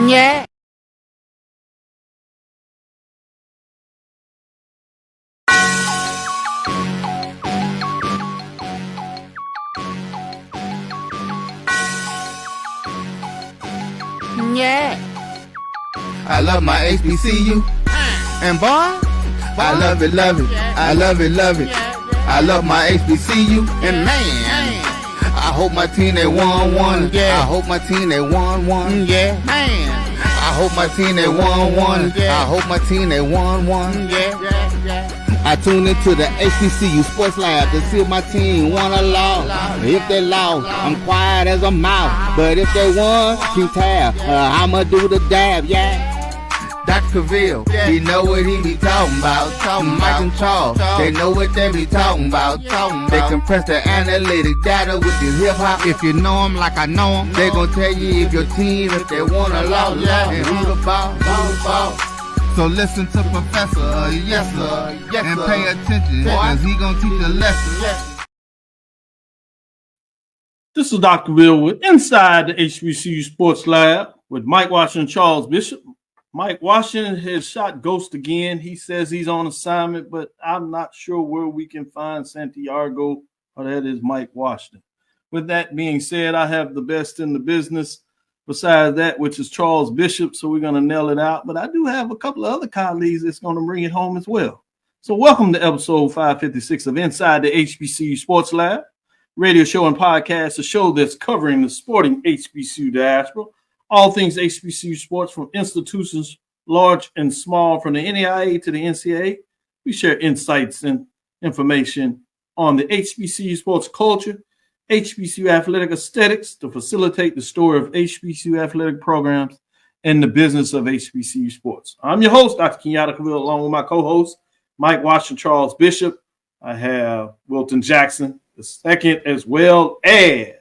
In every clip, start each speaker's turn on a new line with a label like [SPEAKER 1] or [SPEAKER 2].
[SPEAKER 1] Yeah. Yeah.
[SPEAKER 2] I love my HBCU, and boy, I love it, love it. I love it, love it. I love my HBCU, and man, I hope my team they won. Yeah. I hope my team they won. Yeah, man. I hope my team they won. I hope my team they won. Yeah. I tune into the HBCU Sports Lab to see if my team won or lost. If they lost, I'm quiet as a mouse. But if they won, keep tab. I'ma do the dab, yeah. Dr. Cavil, he know what he be talking about. Mike and Charles, they know what they be talking about. They compress the analytic data with the hip hop. If you know them like I know them, they gon' tell you if your team, if they won or lost, and who the ball. So listen to Professor, yes sir, and pay attention, cause he gon' teach a lesson.
[SPEAKER 3] This is Dr. Bill with Inside the HBCU Sports Lab with Mike Washington and Charles Bishop. Mike Washington has shot ghost again. He says he's on assignment, but I'm not sure where we can find Santiago, or that is Mike Washington. With that being said, I have the best in the business besides that, which is Charles Bishop, so we're going to nail it out. But I do have a couple of other colleagues that's going to bring it home as well. So welcome to episode 556 of Inside the HBCU Sports Lab, radio show and podcast, a show that's covering the sporting HBCU diaspora, all things HBCU sports from institutions large and small, from the NAIA to the NCAA. We share insights and information on the HBCU sports culture, HBCU athletic aesthetics to facilitate the story of HBCU athletic programs and the business of HBCU sports. I'm your host, Dr. Kenyatta Cavil, along with my co-host, Mike Washington, Charles Bishop. I have Wilton Jackson II, as well as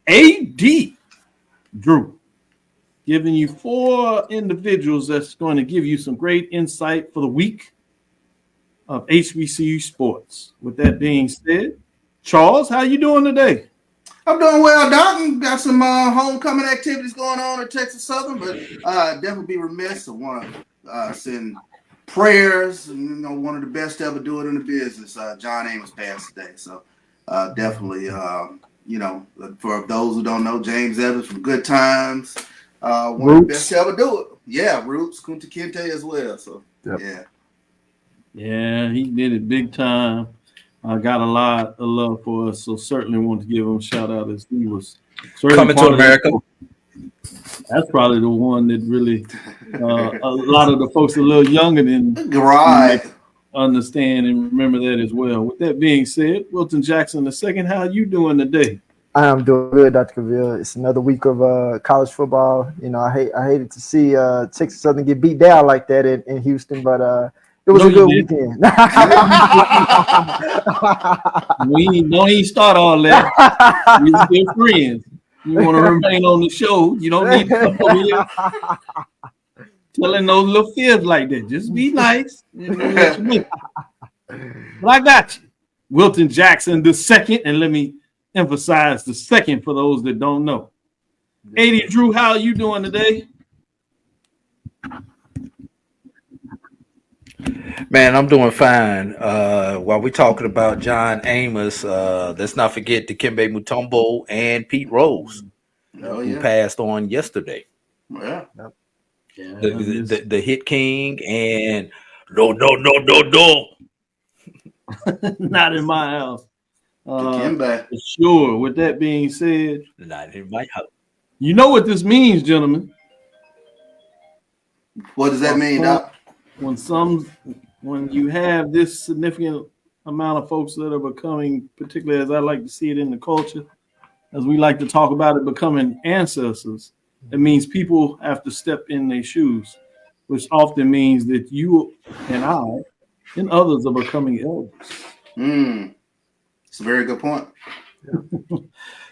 [SPEAKER 3] A.D. Drew, giving you four individuals that's going to give you some great insight for the week of HBCU sports. With that being said, Charles, how you doing today?
[SPEAKER 4] I'm doing well, Doc. Got some homecoming activities going on at Texas Southern, but definitely be remiss. I want to send prayers. One of the best to ever do it in the business. John Amos passed today, so definitely, for those who don't know, James Evans from Good Times, one of the best to ever do it. Yeah, Roots, Kunta Kinte as well. So
[SPEAKER 3] yeah, he did it big time. I got a lot of love for us, so certainly want to give him a shout out as he was
[SPEAKER 5] coming to America.
[SPEAKER 3] That's probably the one that really a lot of the folks a little younger than understand and remember that as well. With that being said, Wilton Jackson II, how are you doing today?
[SPEAKER 6] I am doing good, Dr. Cavil. It's another week of college football. I hated to see Texas Southern get beat down like that in Houston, but it was a good weekend.
[SPEAKER 3] Don't even start all that. We're still friends. You want to remain on the show. You don't need to come over here telling those little fibs like that. Just be nice. But I got you. Wilton Jackson II, and let me emphasize the second for those that don't know. A.D. Drew, how are you doing today?
[SPEAKER 5] Man, I'm doing fine. While we're talking about John Amos, let's not forget Dikembe Mutombo and Pete Rose, who passed on yesterday.
[SPEAKER 4] Yeah.
[SPEAKER 5] The Hit King and no.
[SPEAKER 3] Not in my house.
[SPEAKER 4] For
[SPEAKER 3] sure. With that being said,
[SPEAKER 5] not in my house.
[SPEAKER 3] You know what this means, gentlemen.
[SPEAKER 4] What does that mean, Doc?
[SPEAKER 3] When you have this significant amount of folks that are becoming, particularly as I like to see it in the culture, as we like to talk about it, becoming ancestors, it means people have to step in their shoes, which often means that you and I and others are becoming elders.
[SPEAKER 4] It's a very good point.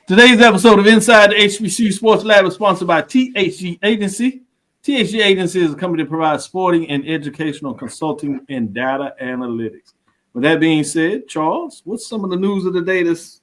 [SPEAKER 3] Today's episode of Inside the HBCU Sports Lab is sponsored by THG Agency. THG Agency is a company that provides sporting and educational consulting and data analytics. With that being said, Charles, what's some of the news of the day that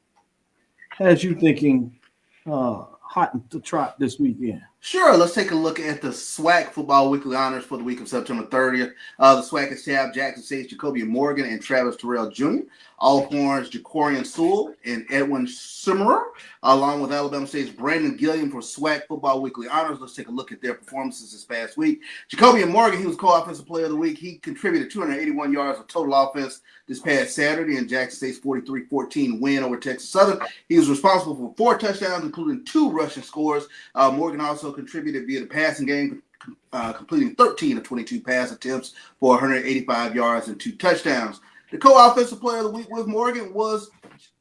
[SPEAKER 3] has you thinking hot to trot this weekend?
[SPEAKER 4] Sure, let's take a look at the SWAC Football Weekly Honors for the week of September 30th. The SWAC is Tab Jackson State, Jacoby Morgan, and Travis Terrell Jr. Alcorn's Jacorian Sewell and Edwin Simmerer, along with Alabama State's Brandon Gilliam for SWAC Football Weekly Honors. Let's take a look at their performances this past week. Jacoby Morgan, he was co-offensive player of the week. He contributed 281 yards of total offense this past Saturday in Jackson State's 43-14 win over Texas Southern. He was responsible for 4 touchdowns, including 2 rushing scores. Morgan also contributed via the passing game, completing 13 of 22 pass attempts for 185 yards and 2 touchdowns. The co-offensive player of the week with Morgan was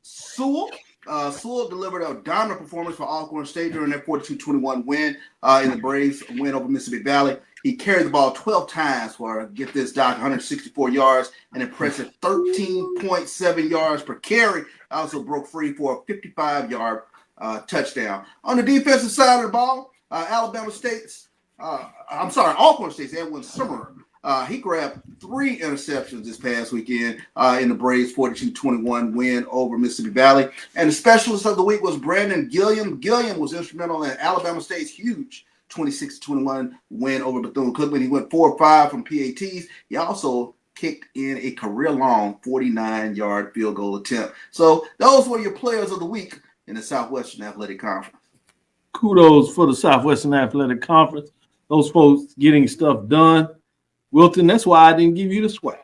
[SPEAKER 4] Sewell. Sewell delivered a dominant performance for Alcorn State during their 42-21 win in the Braves win over Mississippi Valley. He carried the ball 12 times for, get this, Doc, 164 yards, an impressive 13.7 yards per carry. Also broke free for a 55-yard touchdown. On the defensive side of the ball, Alcorn State's Edwin Simmerer. He grabbed 3 interceptions this past weekend in the Braves' 42-21 win over Mississippi Valley. And the specialist of the week was Brandon Gilliam. Gilliam was instrumental in Alabama State's huge 26-21 win over Bethune-Cookman. He went 4-5 from PATs. He also kicked in a career-long 49-yard field goal attempt. So those were your players of the week in the Southwestern Athletic Conference.
[SPEAKER 3] Kudos for the Southwestern Athletic Conference. Those folks getting stuff done. Wilton, that's why I didn't give you the SWAC.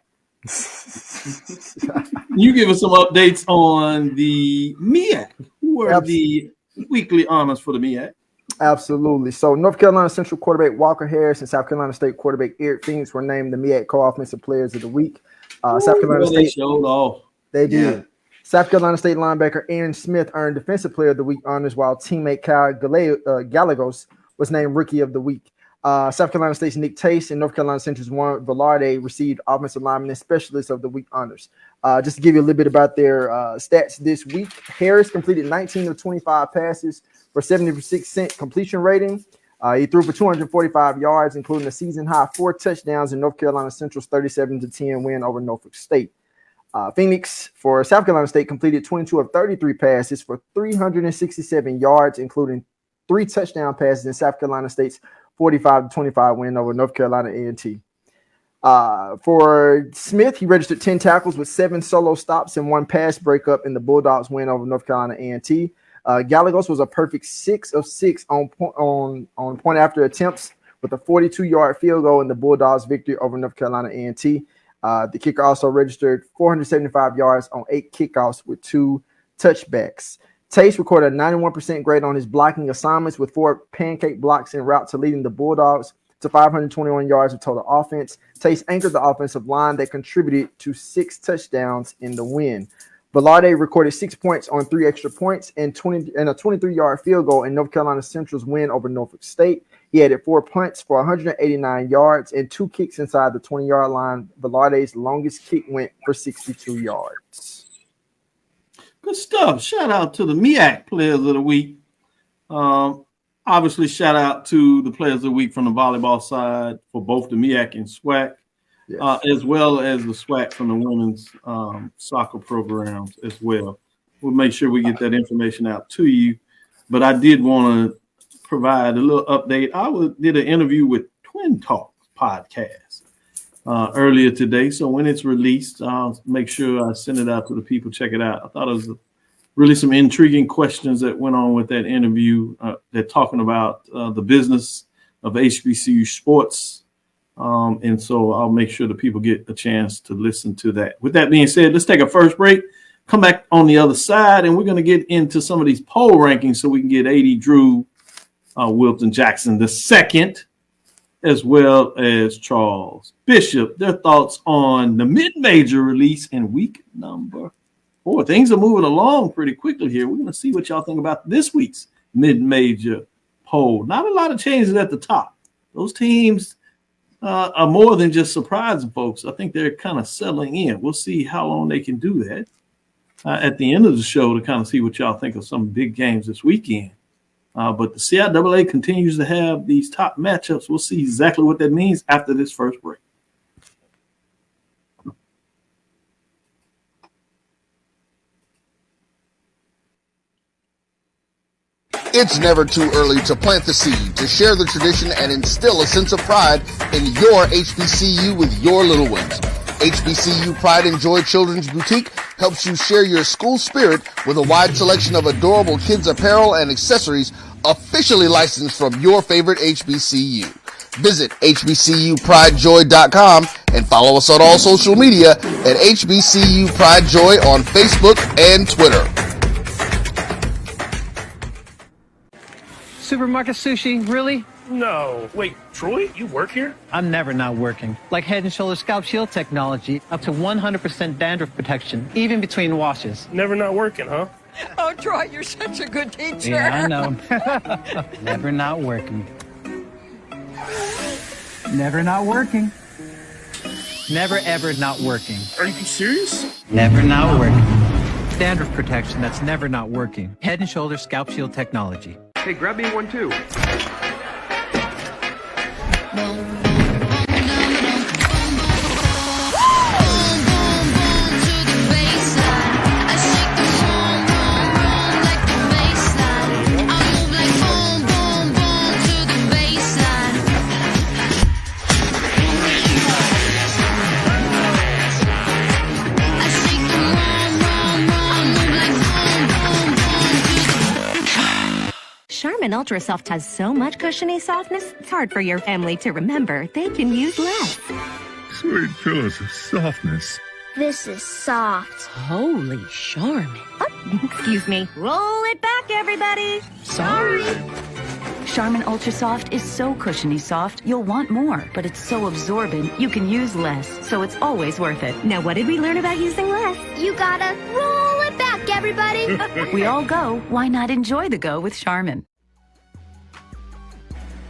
[SPEAKER 3] You give us some updates on the MEAC. Who are the weekly honors for the MEAC?
[SPEAKER 6] Absolutely. So North Carolina Central quarterback Walker Harris and South Carolina State quarterback Eric Phoenix were named the MEAC co-offensive players of the week. South Carolina State
[SPEAKER 3] showed off.
[SPEAKER 6] They did. Yeah. South Carolina State linebacker Aaron Smith earned Defensive Player of the Week honors, while teammate Kyle Gallegos was named Rookie of the Week. South Carolina State's Nick Tace and North Carolina Central's Warren Velarde received Offensive Lineman and Specialist of the Week honors. Just to give you a little bit about their stats this week, Harris completed 19 of 25 passes for 76% completion rating. He threw for 245 yards, including a season-high 4 touchdowns in North Carolina Central's 37-10 win over Norfolk State. Phoenix for South Carolina State completed 22 of 33 passes for 367 yards, including 3 touchdown passes in South Carolina State's 45-25 win over North Carolina A&T. For Smith, he registered 10 tackles with 7 solo stops and 1 pass breakup in the Bulldogs win over North Carolina A&T. Gallegos was a perfect 6 of 6 on point after attempts with a 42-yard field goal in the Bulldogs' victory over North Carolina A&T. The kicker also registered 475 yards on 8 kickoffs with 2 touchbacks. Tace recorded a 91% grade on his blocking assignments with 4 pancake blocks en route to leading the Bulldogs to 521 yards of total offense. Tace anchored the offensive line that contributed to 6 touchdowns in the win. Velarde recorded 6 points on 3 extra points and a 23-yard field goal in North Carolina Central's win over Norfolk State. He added 4 punts for 189 yards and 2 kicks inside the 20-yard line. Velarde's longest kick went for 62 yards.
[SPEAKER 3] Good stuff. Shout out to the MEAC players of the week. Obviously, shout out to the players of the week from the volleyball side for both the MEAC and SWAC, yes, as well as the SWAC from the women's soccer programs as well. We'll make sure we get that information out to you. But I did want to provide a little update. I did an interview with Twin Talk podcast earlier today. So when it's released, I'll make sure I send it out to the people. Check it out. I thought it was really some intriguing questions that went on with that interview. They're talking about the business of HBCU sports. And so I'll make sure the people get a chance to listen to that. With that being said, let's take a first break, come back on the other side, and we're going to get into some of these poll rankings so we can get AD Drew, Wilton Jackson II, as well as Charles Bishop, their thoughts on the mid-major release in week number 4. Things are moving along pretty quickly here. We're going to see what y'all think about this week's mid-major poll. Not a lot of changes at the top. Those teams are more than just surprising folks. I think they're kind of settling in. We'll see how long they can do that at the end of the show to kind of see what y'all think of some big games this weekend. But the CIAA continues to have these top matchups. We'll see exactly what that means after this first break.
[SPEAKER 2] It's never too early to plant the seed, to share the tradition, and instill a sense of pride in your HBCU with your little ones. HBCU Pride and Joy Children's Boutique helps you share your school spirit with a wide selection of adorable kids apparel and accessories officially licensed from your favorite HBCU. Visit hbcupridejoy.com and follow us on all social media at HBCU Pride Joy on Facebook and Twitter.
[SPEAKER 1] Supermarket sushi, really?
[SPEAKER 7] No. Wait, Troy, you work here?
[SPEAKER 1] I'm never not working. Like Head & Shoulders Scalp Shield technology, up to 100% dandruff protection, even between washes.
[SPEAKER 7] Never not working, huh?
[SPEAKER 8] Oh, Troy, you're such a good teacher.
[SPEAKER 1] Yeah, I know. Never not working. Never not working. Never ever not working.
[SPEAKER 7] Are you serious?
[SPEAKER 1] Never not working. Dandruff protection that's never not working. Head & Shoulders Scalp Shield technology.
[SPEAKER 9] Hey, grab me one too.
[SPEAKER 10] Charmin Ultra Soft has so much cushiony softness, it's hard for your family to remember they can use less.
[SPEAKER 11] Sweet pillows of softness.
[SPEAKER 10] This is soft. Holy Charmin. Oh, excuse me. Roll it back, everybody. Sorry.
[SPEAKER 12] Charmin Ultra Soft is so cushiony soft, you'll want more, but it's so absorbent, you can use less, so it's always worth it.
[SPEAKER 10] Now, what did we learn about using less?
[SPEAKER 12] You gotta roll it back, everybody. We all go. Why not enjoy the go with Charmin?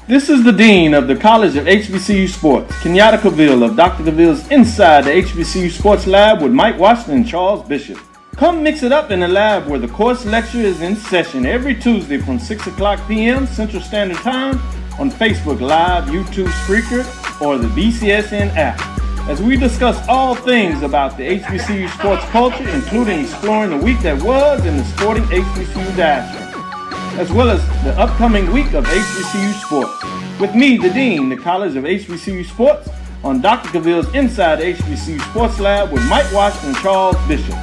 [SPEAKER 3] This is the Dean of the College of HBCU Sports, Kenyatta Cavil of Dr. Cavil's Inside the HBCU Sports Lab with Mike Washington and Charles Bishop. Come mix it up in the lab where the course lecture is in session every Tuesday from 6 o'clock p.m. Central Standard Time on Facebook Live, YouTube Spreaker, or the BCSN app, as we discuss all things about the HBCU sports culture, including exploring the week that was in the sporting HBCU diaspora, as well as the upcoming week of HBCU sports. With me, the Dean, the College of HBCU Sports, on Dr. Cavil's Inside the HBCU Sports Lab with Mike Washington and Charles Bishop.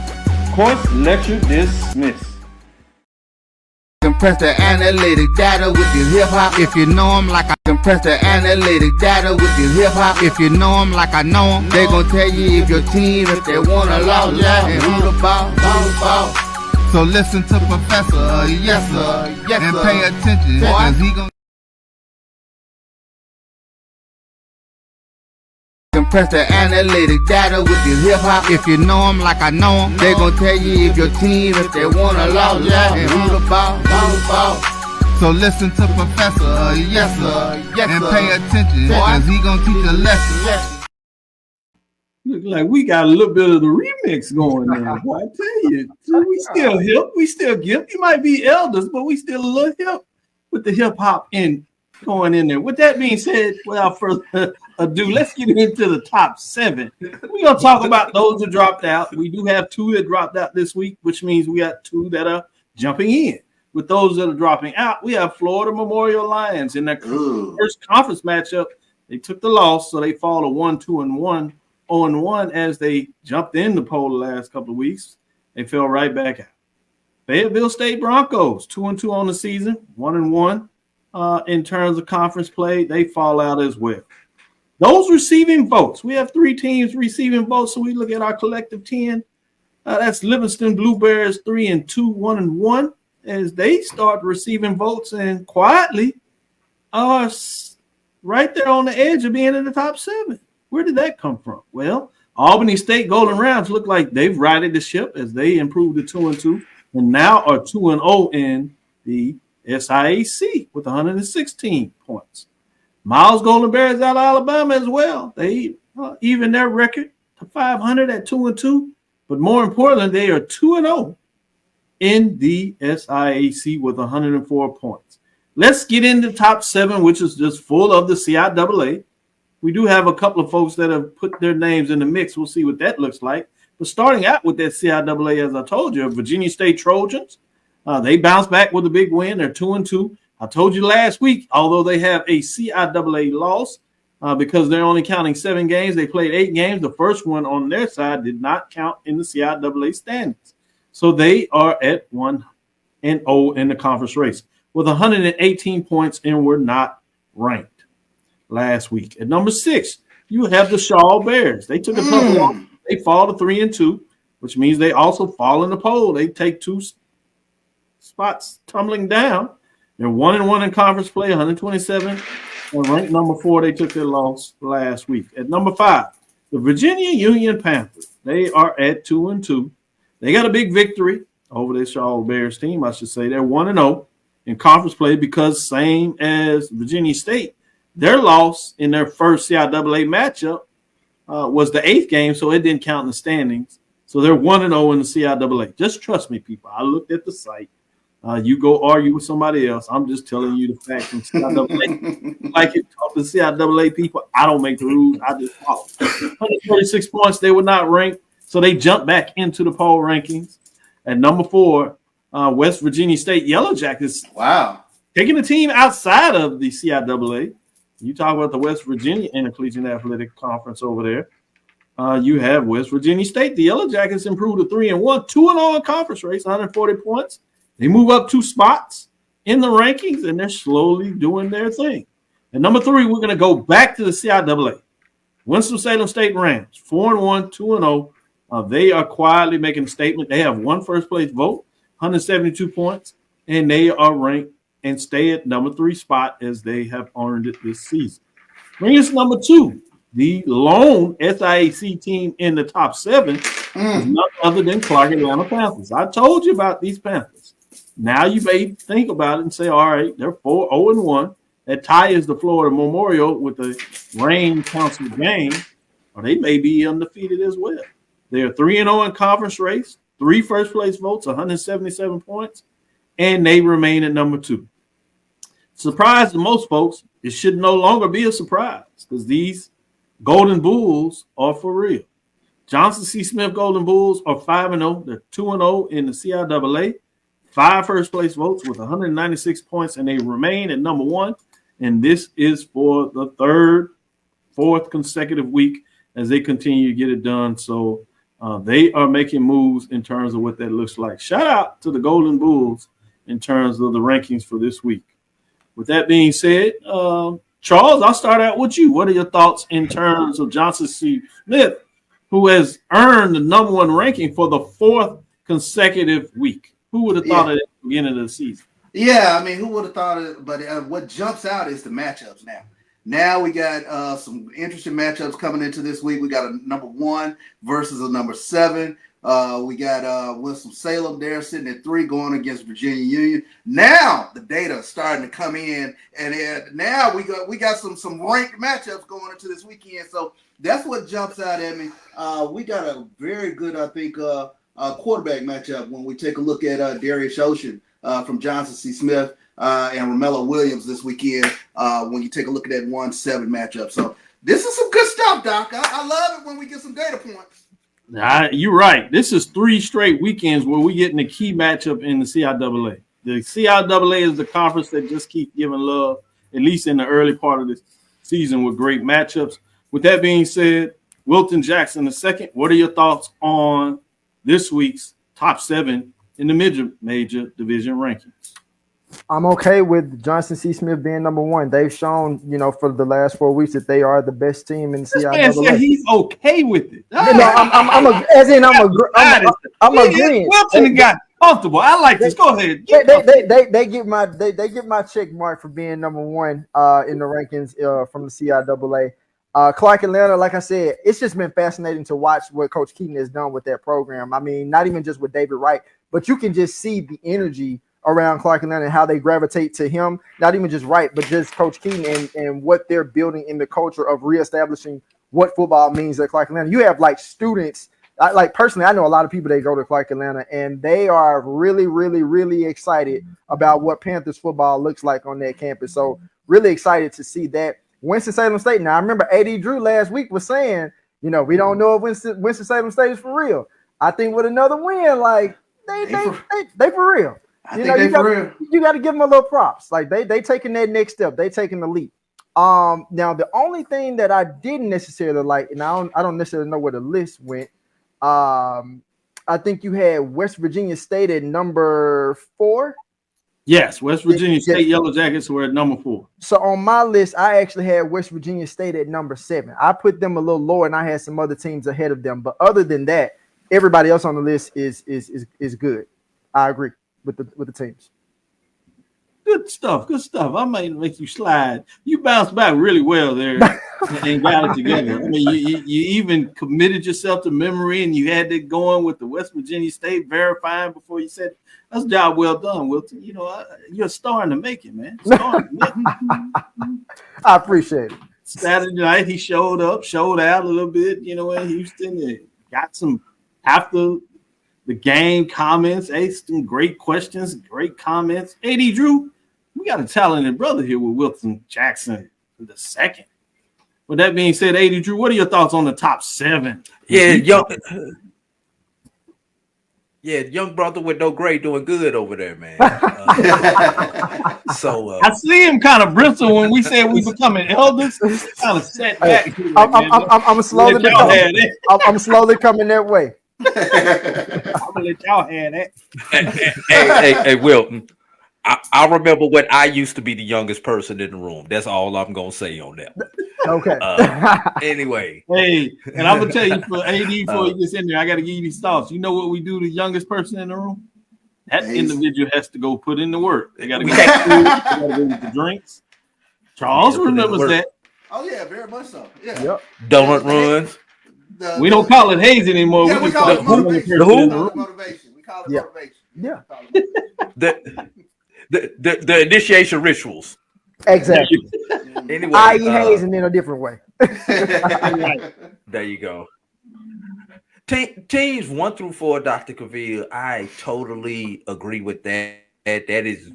[SPEAKER 3] Course lecture dismissed.
[SPEAKER 2] Compress the analytic data with your hip hop. If you know them like I compress the analytic data with your hip hop. If you know them like I know them, they gon' tell you if your team, if they wanna lose, and who the ball. So listen to Professor, yes sir, and pay attention, cause he gon' compress the analytic data with your hip hop. If you know them like I know them, they gon' tell you if your team, if they wanna lose, and who the ball. So listen to Professor, yes sir, and pay attention, cause he gon' teach a lesson.
[SPEAKER 3] Look like we got a little bit of the remix going now. Boy, I tell you, we still hip, we still hip. You might be elders, but we still a little hip with the hip hop in going in there. With that being said, without further ado, let's get into the top 7. We're gonna talk about those that dropped out. We do have 2 that dropped out this week, which means we got 2 that are jumping in. With those that are dropping out, we have Florida Memorial Lions in their first conference matchup. They took the loss, so they fall to 1-2-1. 0-1 as they jumped in the poll the last couple of weeks. They fell right back out. Fayetteville State Broncos, 2-2 on the season, 1-1 in terms of conference play. They fall out as well. Those receiving votes, we have 3 teams receiving votes, so we look at our collective 10. That's Livingston Blueberries 3-2, 1-1 as they start receiving votes and quietly are right there on the edge of being in the top 7. Where did that come from? Well, Albany State Golden Rams look like they've righted the ship as they improved to 2-2 and now are 2-0 in the SIAC with 116 points. Miles Golden Bears out of Alabama as well. They even their record to 500 at 2-2, but more importantly, they are 2-0 in the SIAC with 104 points. Let's get into top 7, which is just full of the CIAA. We do have a couple of folks that have put their names in the mix. We'll see what that looks like. But starting out with that CIAA, as I told you, Virginia State Trojans They bounced back with a big win. They're 2-2. I told you last week, although they have a CIAA loss because they're only counting 7 games, they played 8 games. The first one on their side did not count in the CIAA standings. So they are at 1-0 in the conference race with 118 points and were not ranked last week. At number 6, you have the Shaw Bears. They took a tough loss. They fall to 3-2, which means they also fall in the poll. They take 2 spots tumbling down. They're 1-1 in conference play, 127. And ranked number 4, they took their loss last week. At number 5, the Virginia Union Panthers. They are at 2-2. They got a big victory over the Shaw Bears team, I should say. They're 1-0 in conference play because same as Virginia State, their loss in their first CIAA matchup was the 8th game, so it didn't count in the standings. So they're 1-0 in the CIAA. Just trust me, people. I looked at the site. You go argue with somebody else. I'm just telling you the facts from CIAA. Like it, talk to CIAA people. I don't make the rules. I just follow. 136 points. They were not ranked, so they jumped back into the poll rankings. At number 4, West Virginia State Yellow Jackets.
[SPEAKER 4] Wow.
[SPEAKER 3] Taking a team outside of the CIAA. You talk about the West Virginia Intercollegiate Athletic Conference over there. You have West Virginia State. The Yellow Jackets improved to 3-1, 2-0 in conference race, 140 points. They move up 2 spots in the rankings, and they're slowly doing their thing. At number 3, we're going to go back to the CIAA. Winston-Salem State Rams, 4-1, 2-0. They are quietly making a statement. They have 1 first-place vote, 172 points, and they are ranked and stay at number 3 spot as they have earned it this season. Bring us number 2. The lone SIAC team in the top 7 is none other than Clark Atlanta Panthers. I told you about these Panthers. Now you may think about it and say, all right, they're 4-0-1. That tie is the Florida Memorial with the Rain Council game, or they may be undefeated as well. They are 3-0 in conference race, 3 first-place votes, 177 points, and they remain at number 2. Surprise to most folks, it should no longer be a surprise because these Golden Bulls are for real. Johnson C. Smith Golden Bulls are 5-0. They're 2-0 in the CIAA. 5 first-place votes with 196 points, and they remain at number 1. And this is for the 4th consecutive week as they continue to get it done. So they are making moves in terms of what that looks like. Shout out to the Golden Bulls in terms of the rankings for this week. With that being said, Charles, I'll start out with you. What are your thoughts in terms of Johnson C. Smith, who has earned the number 1 ranking for the 4th consecutive week? Who would have thought of it at the beginning of the season?
[SPEAKER 4] Yeah, I mean, who would have thought of it? But what jumps out is the matchups now. Now we got some interesting matchups coming into this week. We got a number 1 versus a number 7. We got Winston-Salem there sitting at 3 going against Virginia Union. Now the data is starting to come in, and now we got some ranked matchups going into this weekend. So that's what jumps out at me. We got a very good, I think, quarterback matchup when we take a look at Darius Ocean from Johnson C. Smith and Romello Williams this weekend when you take a look at that 1-7 matchup. So this is some good stuff, Doc. I love it when we get some data points.
[SPEAKER 3] You're right. This is 3 straight weekends where we get in the key matchup in the CIAA. The CIAA is the conference that just keeps giving love, at least in the early part of the season, with great matchups. With that being said, Wilton Jackson II, what are your thoughts on this week's top 7 in the major division rankings?
[SPEAKER 6] I'm okay with Johnson C. Smith being number 1. They've shown, for the last 4 weeks that they are the best team in the CIAA.
[SPEAKER 3] Man said he's okay with it.
[SPEAKER 6] I'm agreeing.
[SPEAKER 3] Wilton got comfortable. I like this. Go ahead.
[SPEAKER 6] They get my check mark for being number 1 in the rankings from the CIAA. Clark Atlanta, like I said, it's just been fascinating to watch what Coach Keaton has done with that program. I mean, not even just with David Wright, but you can just see the energy around Clark Atlanta and how they gravitate to him. Not even just Wright, but just Coach Keaton and what they're building in the culture of reestablishing what football means at Clark Atlanta. You have students. Personally, I know a lot of people that go to Clark Atlanta, and they are really, really, really excited about what Panthers football looks like on that campus. So really excited to see that. Winston-Salem State. Now, I remember A.D. Drew last week was saying, we don't know if Winston-Salem State is for real. I think with another win, they for real.
[SPEAKER 4] I think they for real.
[SPEAKER 6] You got to give them a little props. Like they taking that next step. They taking the leap. Now the only thing that I didn't necessarily like, and I don't necessarily know where the list went. I think you had West Virginia State at number 4.
[SPEAKER 3] Yes, West Virginia State Yellow Jackets were at number 4.
[SPEAKER 6] So on my list, I actually had West Virginia State at number 7. I put them a little lower, and I had some other teams ahead of them. But other than that, everybody else on the list is good. I agree with the teams.
[SPEAKER 3] Good stuff. I might make you slide. You bounced back really well there and got it together. I mean, you even committed yourself to memory, and you had it going with the West Virginia State verifying before you said it. That's a job well done, Wilton. You know, you're starting to make it, man.
[SPEAKER 6] I appreciate it.
[SPEAKER 3] Saturday night, he showed out a little bit, you know, in Houston. And got some after the game comments, some great questions, great comments. AD Drew, we got a talented brother here with Wilton Jackson II. With that being said, AD Drew, what are your thoughts on the top 7?
[SPEAKER 5] Young brother with no grade doing good over there, man. So
[SPEAKER 3] I see him kind of bristle when we said we becoming elders. Kind of set back.
[SPEAKER 6] I'm slowly coming that way.
[SPEAKER 3] I'm gonna let y'all have that.
[SPEAKER 5] Hey, Wilton. I remember when I used to be the youngest person in the room. That's all I'm gonna say on that.
[SPEAKER 6] Okay.
[SPEAKER 5] Anyway.
[SPEAKER 3] Hey, and I'm gonna tell you for AD before he gets in there, I gotta give you these thoughts. You know what we do to the youngest person in the room? That individual has to go put in the work. They gotta go food, they gotta go with the drinks. Charles remembers that.
[SPEAKER 4] Oh yeah, very much so. Yeah.
[SPEAKER 6] Yep.
[SPEAKER 5] Donut runs.
[SPEAKER 3] We don't call it haze anymore.
[SPEAKER 4] Yeah, we call it motivation. We call it motivation.
[SPEAKER 6] Yeah.
[SPEAKER 5] The initiation rituals.
[SPEAKER 6] Exactly.
[SPEAKER 5] Anyway,
[SPEAKER 6] I.e. hazing in a different way.
[SPEAKER 5] There you go. Teams 1 through 4, Dr. Cavil, I totally agree with that. That is,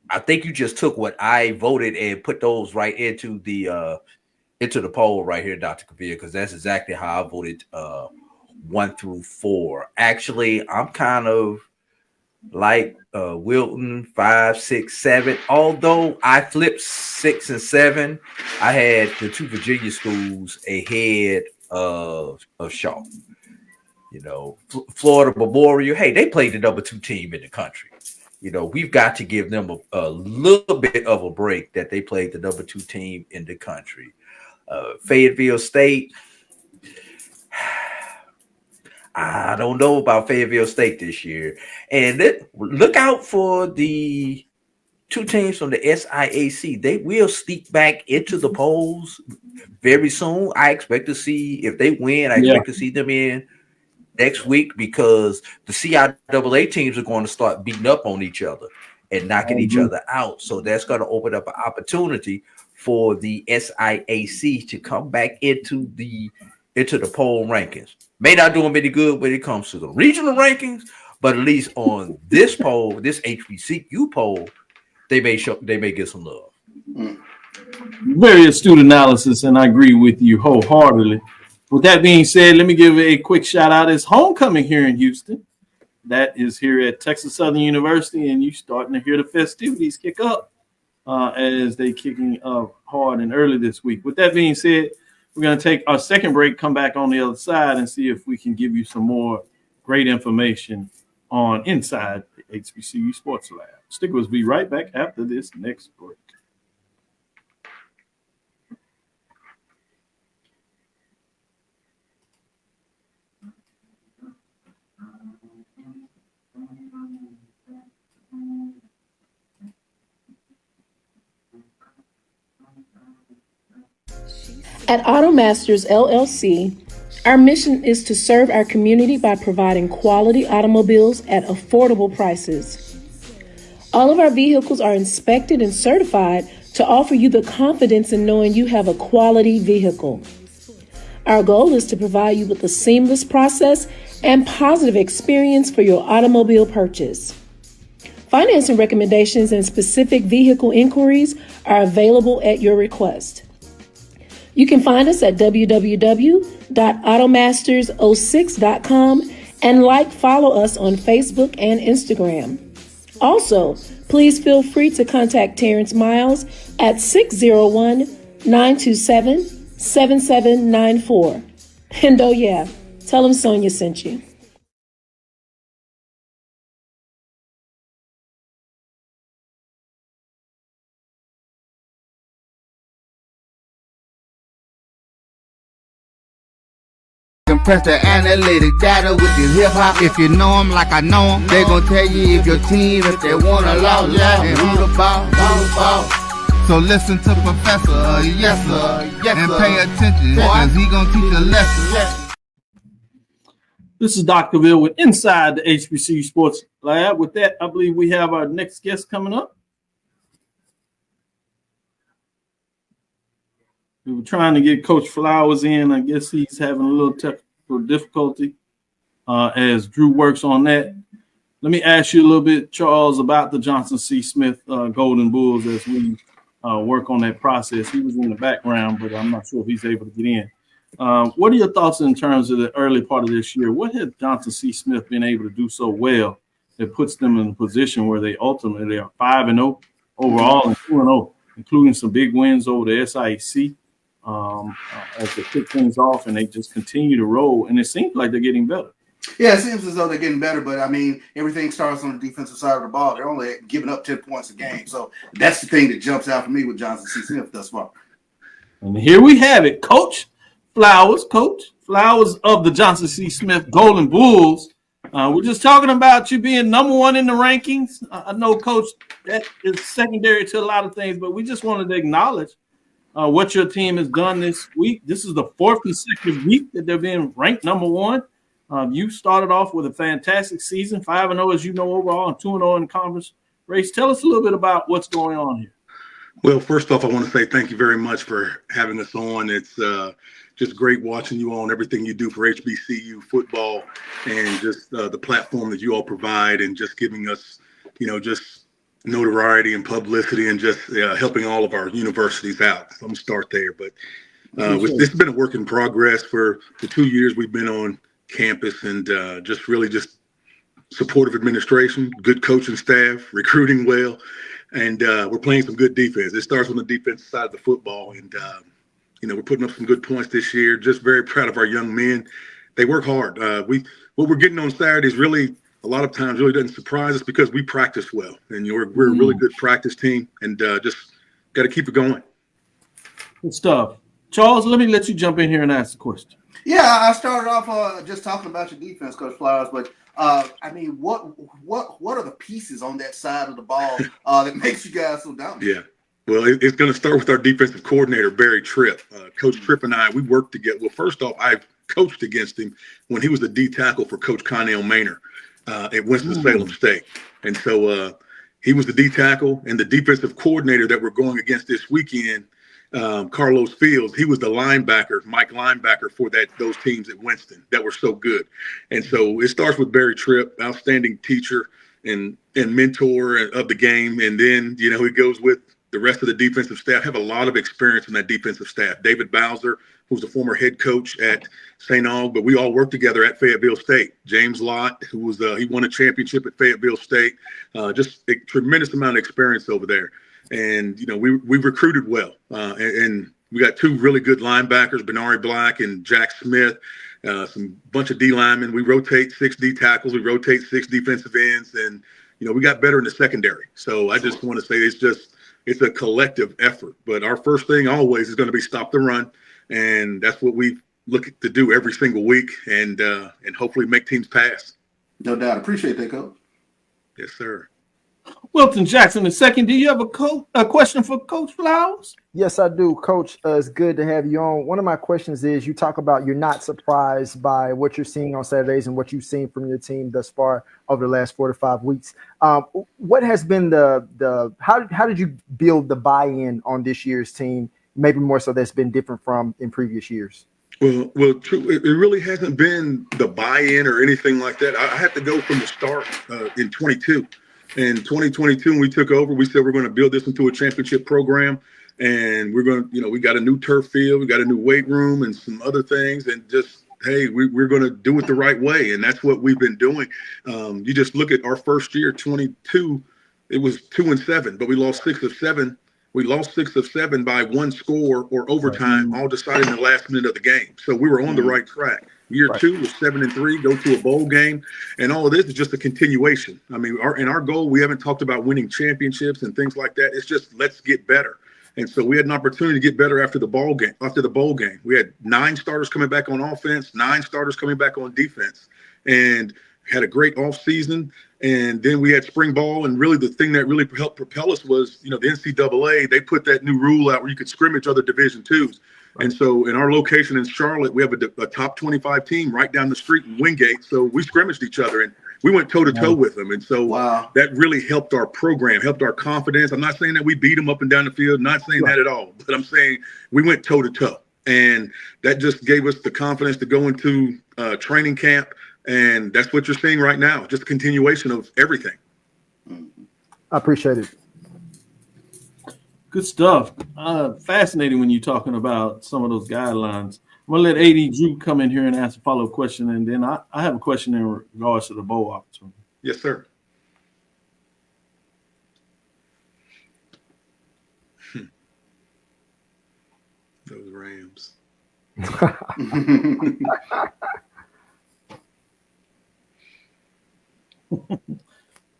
[SPEAKER 5] I think you just took what I voted and put those right into the poll right here, Dr. Cavil, because that's exactly how I voted 1 through 4. Actually, I'm kind of like Wilton 5, 6, 7. Although I flipped 6 and 7, I had the 2 Virginia schools ahead of Shaw. You know, Florida Memorial. Hey, they played the number 2 team in the country. You know, we've got to give them a little bit of a break that they played the number 2 team in the country. Fayetteville State. I don't know about Fayetteville State this year. And look out for the 2 teams from the SIAC. They will sneak back into the polls very soon. I expect to see if they win. I expect to see them in next week because the CIAA teams are going to start beating up on each other and knocking each other out. So that's going to open up an opportunity for the SIAC to come back into the poll rankings. May not do them any good when it comes to the regional rankings, but at least on this poll, this HBCU poll, they may get some love.
[SPEAKER 3] Very astute analysis, and I agree with you wholeheartedly. With that being said, let me give a quick shout out. It's homecoming here in Houston. That is here at Texas Southern University, and you're starting to hear the festivities kick up as they kicking up hard and early this week. With that being said, we're going to take our second break, come back on the other side, and see if we can give you some more great information on inside the HBCU Sports Lab. Stick with us. Be right back after this next break.
[SPEAKER 9] At AutoMasters LLC, our mission is to serve our community by providing quality automobiles at affordable prices. All of our vehicles are inspected and certified to offer you the confidence in knowing you have a quality vehicle. Our goal is to provide you with a seamless process and positive experience for your automobile purchase. Financing recommendations and specific vehicle inquiries are available at your request. You can find us at www.automasters06.com and follow us on Facebook and Instagram. Also, please feel free to contact Terrence Miles at 601-927-7794. And oh yeah, tell him Sonia sent you.
[SPEAKER 2] Compress the analytic data with the hip hop. If you know them like I know them, they gon' tell you if your team, if they wanna lose, and who the ball. So listen to Professor, yes sir, and pay attention, cause he gon' teach a lesson.
[SPEAKER 3] This is Dr. Cavil with Inside the HBCU Sports Lab. With that, I believe we have our next guest coming up. We were trying to get Coach Flowers in. I guess he's having a little technical difficulty as Drew works on that. Let me ask you a little bit, Charles, about the Johnson C. Smith Golden Bulls as we work on that process. He was in the background, but I'm not sure if he's able to get in. What are your thoughts in terms of the early part of this year? What has Johnson C. Smith been able to do so well that puts them in a position where they ultimately are 5-0 overall and 2-0, including some big wins over the SIAC? As they kick things off and they just continue to roll, and it seems like they're getting better.
[SPEAKER 4] Yeah, it seems as though they're getting better, but I mean, everything starts on the defensive side of the ball. They're only giving up 10 points a game, so that's the thing that jumps out for me with Johnson C. Smith thus far.
[SPEAKER 3] And here we have it, Coach Flowers of the Johnson C. Smith Golden Bulls. We're just talking about you being number one in the rankings. I know, Coach, that is secondary to a lot of things, but we just wanted to acknowledge what your team has done this week. This is the fourth consecutive week that they're being ranked number one. You started off with a fantastic season, 5-0 as you know overall, and 2-0 in the conference race. Tell us a little bit about what's going on here.
[SPEAKER 13] Well, first off, I want to say thank you very much for having us on. It's just great watching you on everything you do for HBCU football and just the platform that you all provide and just giving us, just notoriety and publicity and just helping all of our universities out. So I'm gonna start there, but this has been a work in progress for the 2 years we've been on campus, and just supportive administration, good coaching staff, recruiting well, and we're playing some good defense. It starts on the defensive side of the football, and we're putting up some good points this year. Just very proud of our young men. They work hard. What we're getting on Saturdays really a lot of times really doesn't surprise us because we practice well, and we're a really good practice team, and just got to keep it going.
[SPEAKER 3] Good stuff. Charles, let me let you jump in here and ask the question.
[SPEAKER 4] Yeah, I started off just talking about your defense, Coach Flowers, but I mean, what are the pieces on that side of the ball that makes you guys so dominant?
[SPEAKER 13] Yeah. Well, it's going to start with our defensive coordinator, Barry Tripp. Coach Tripp and I, we worked together. Well, first off, I coached against him when he was the D tackle for Coach Connell Maynor at Winston-Salem State. And so he was the D tackle, and the defensive coordinator that we're going against this weekend, Carlos Fields, he was the linebacker, Mike linebacker for those teams at Winston that were so good. And so it starts with Barry Tripp, outstanding teacher and mentor of the game. And then, he goes with the rest of the defensive staff. Have a lot of experience in that defensive staff. David Bowser, who's the former head coach at St. Aug, but we all worked together at Fayetteville State. James Lott, who was he won a championship at Fayetteville State. Just a tremendous amount of experience over there. And, we recruited well. And we got two really good linebackers, Benari Black and Jack Smith, some bunch of D linemen. We rotate 6 D tackles. We rotate 6 defensive ends. And, we got better in the secondary. So I just want to say it's a collective effort. But our first thing always is going to be stop the run. And that's what we look to do every single week and hopefully make teams pass.
[SPEAKER 4] No doubt. Appreciate that, Coach.
[SPEAKER 13] Yes, sir.
[SPEAKER 3] Wilton Jackson II, do you have a question for Coach Flowers?
[SPEAKER 6] Yes, I do, Coach. It's good to have you on. One of my questions is, you talk about you're not surprised by what you're seeing on Saturdays and what you've seen from your team thus far over the last 4 to 5 weeks. What has been how did you build the buy-in on this year's team? Maybe more so that's been different from in previous years.
[SPEAKER 13] Well, true. It really hasn't been the buy-in or anything like that. I had to go from the start in 22. In 2022, when we took over, we said we're going to build this into a championship program, and we're going to, we got a new turf field, we got a new weight room, and some other things, and just hey, we're going to do it the right way. And that's what we've been doing. You just look at our first year, 22, it was 2-7, but we lost 6 of 7. We lost 6 of 7 by one score or overtime, all decided in the last minute of the game. So we were on the right track. Year 2 was 7-3, go to a bowl game, and all of this is just a continuation. I mean, our goal, we haven't talked about winning championships and things like that. It's just let's get better. And so we had an opportunity to get better after the bowl game. After the bowl game, we had 9 starters coming back on offense, 9 starters coming back on defense, and had a great offseason. And then we had spring ball, and really the thing that really helped propel us was, the NCAA. They put that new rule out where you could scrimmage other Division IIs. And so in our location in Charlotte, we have a top 25 team right down the street in Wingate. So we scrimmaged each other, and we went toe-to-toe with them. And so that really helped our program, helped our confidence. I'm not saying that we beat them up and down the field, not saying that at all. But I'm saying we went toe-to-toe. And that just gave us the confidence to go into training camp. And that's what you're seeing right now, just a continuation of everything.
[SPEAKER 6] I appreciate it.
[SPEAKER 3] Good stuff. Fascinating when you're talking about some of those guidelines. I'm going to let AD Drew come in here and ask a follow-up question, and then I have a question in regards to the bowl opportunity.
[SPEAKER 13] Yes, sir. Those Rams.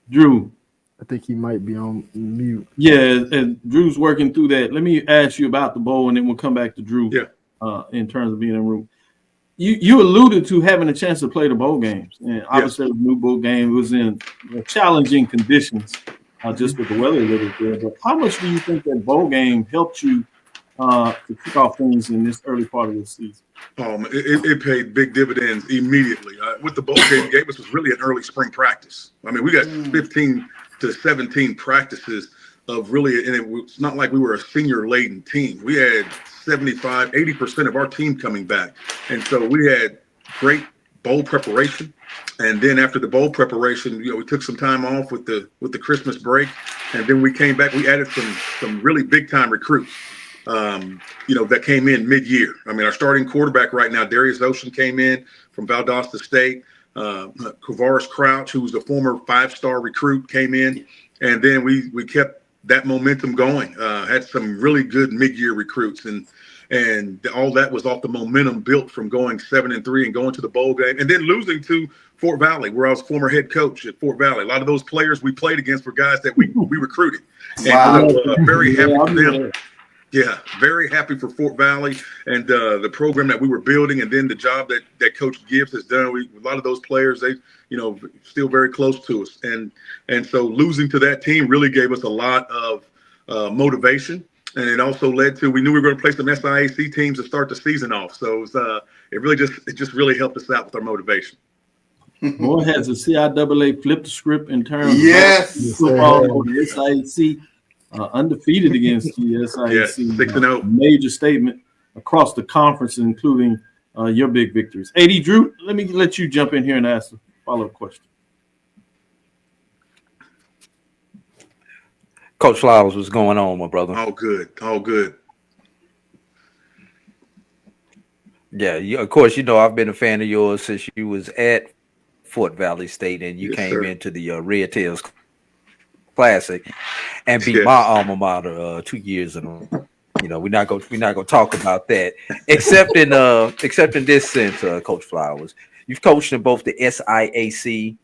[SPEAKER 3] Drew.
[SPEAKER 6] I think he might be on mute.
[SPEAKER 3] Yeah, and Drew's working through that. Let me ask you about the bowl, and then we'll come back to Drew.
[SPEAKER 13] Yeah.
[SPEAKER 3] In terms of being in the room, you alluded to having a chance to play the bowl games, and obviously the new bowl game was in challenging conditions, just with the weather a little bit. But how much do you think that bowl game helped you to kick off things in this early part of the season?
[SPEAKER 13] It paid big dividends immediately. What the bowl game gave us was really an early spring practice. I mean, we got 15 to 17 practices of really, and it's not like we were a senior-laden team. We had 75, 80% of our team coming back. And so we had great bowl preparation. And then after the bowl preparation, we took some time off with the Christmas break. And then we came back, we added some really big-time recruits. That came in mid-year. I mean, our starting quarterback right now, Darius Ocean, came in from Valdosta State. Kavaris Crouch, who was a former 5-star recruit, came in. And then we kept that momentum going. Had some really good mid-year recruits. And all that was off the momentum built from going 7-3 and going to the bowl game. And then losing to Fort Valley, where I was former head coach at Fort Valley. A lot of those players we played against were guys that we recruited. And very happy for them. Yeah, very happy for Fort Valley and the program that we were building, and then the job that Coach Gibbs has done. A lot of those players, they, still very close to us, and so losing to that team really gave us a lot of motivation, and it also led to we knew we were going to play some SIAC teams to start the season off. So it just really helped us out with our motivation.
[SPEAKER 3] Boy, has the CIAA flipped the script in terms
[SPEAKER 4] of
[SPEAKER 3] football or the SIAC. Undefeated against the SIAC.
[SPEAKER 13] 6-0.
[SPEAKER 3] Major statement across the conference, including your big victories. AD Drew, let me let you jump in here and ask a follow-up question.
[SPEAKER 5] Coach Flowers, what's going on, my brother?
[SPEAKER 13] All good. All good.
[SPEAKER 5] Yeah, of course, I've been a fan of yours since you was at Fort Valley State and you came into the Red Tails Classic and beat my alma mater 2 years in a row. We're not gonna talk about that, except in this sense, Coach Flowers. You've coached in both the SIAC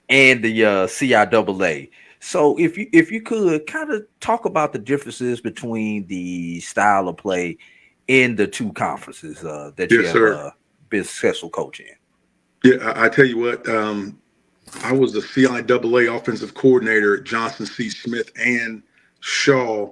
[SPEAKER 5] and the CIAA. So if you could kind of talk about the differences between the style of play in the two conferences that you have been successful coaching in.
[SPEAKER 13] Yeah, I tell you what. I was the CIAA offensive coordinator at Johnson C. Smith and Shaw,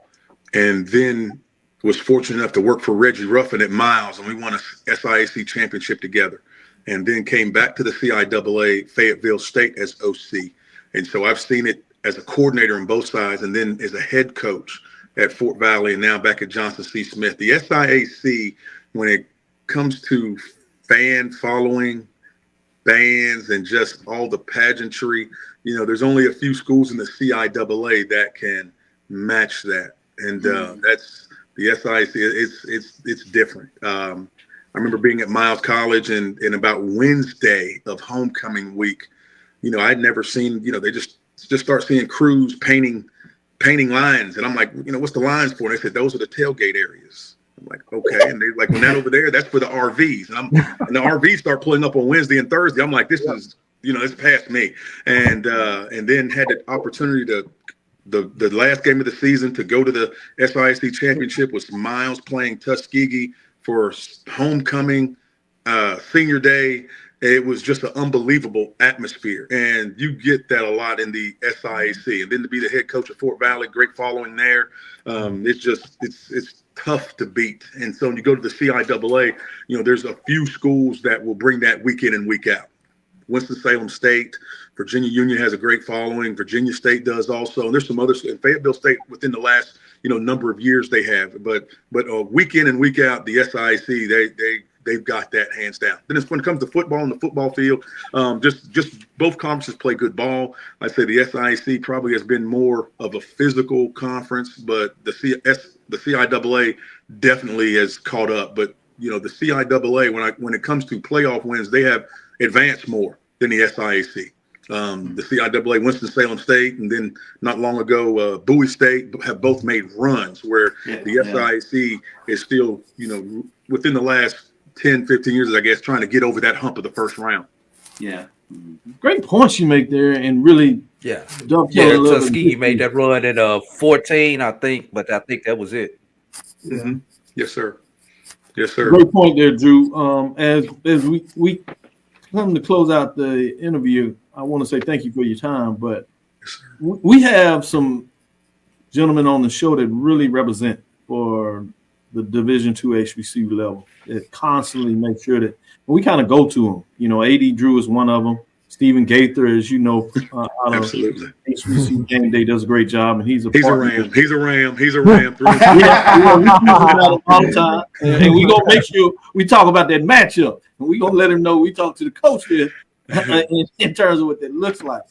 [SPEAKER 13] and then was fortunate enough to work for Reggie Ruffin at Miles, and we won a SIAC championship together, and then came back to the CIAA Fayetteville State as OC. And so I've seen it as a coordinator on both sides, and then as a head coach at Fort Valley, and now back at Johnson C. Smith. The SIAC, when it comes to fan following, bands, and just all the pageantry, there's only a few schools in the CIAA that can match that, and that's the SIAC. It's different. remember being at Miles College and about Wednesday of homecoming week, you know, I'd never seen, you know, they just start seeing crews painting lines. And I'm like, you know, what's the lines for? And they said, those are the tailgate areas. I'm like, okay. And they're like, well, that over there, that's for the RVs. And the RVs start pulling up on Wednesday and Thursday. I'm like, this is, you know, it's past me. And then had the opportunity to, the last game of the season to go to the SIC championship was Miles playing Tuskegee for homecoming, senior day. It was just an unbelievable atmosphere, and you get that a lot in the SIAC. And then to be the head coach at Fort Valley, great following there. It's tough to beat. And so when you go to the CIAA, you know, there's a few schools that will bring that week in and week out. Winston-Salem State, Virginia Union has a great following. Virginia State does also. And there's some others in Fayetteville State within the last, you know, number of years they have. But week in and week out, the SIAC, they've got that hands down. Then when it comes to football and the football field, just both conferences play good ball. I'd say the SIAC probably has been more of a physical conference, but the CIAA definitely has caught up. But you know, the CIAA, when it comes to playoff wins, they have advanced more than the SIAC. The CIAA, Winston-Salem State, and then not long ago, Bowie State have both made runs where the SIAC is still, you know, within the last 10, 15 years, I guess, trying to get over that hump of the first round.
[SPEAKER 3] Yeah. Great points you make there, and really
[SPEAKER 5] Tuskegee made that run in 14, I think, but I think that was it.
[SPEAKER 13] Mm-hmm. Yes, sir. Yes, sir.
[SPEAKER 3] Great point there, Drew. As we come to close out the interview, I want to say thank you for your time, but we have some gentlemen on the show that really represent for the Division II HBCU level. That constantly make sure that we kind of go to them. You know, AD Drew is one of them. Stephen Gaither, as you know,
[SPEAKER 13] absolutely.
[SPEAKER 3] HBCU Game Day does a great job, and he's a
[SPEAKER 13] Ram. He's a Ram.
[SPEAKER 3] all the time, and we gonna make sure we talk about that matchup, and we gonna let him know we talk to the coach here in terms of what that looks like.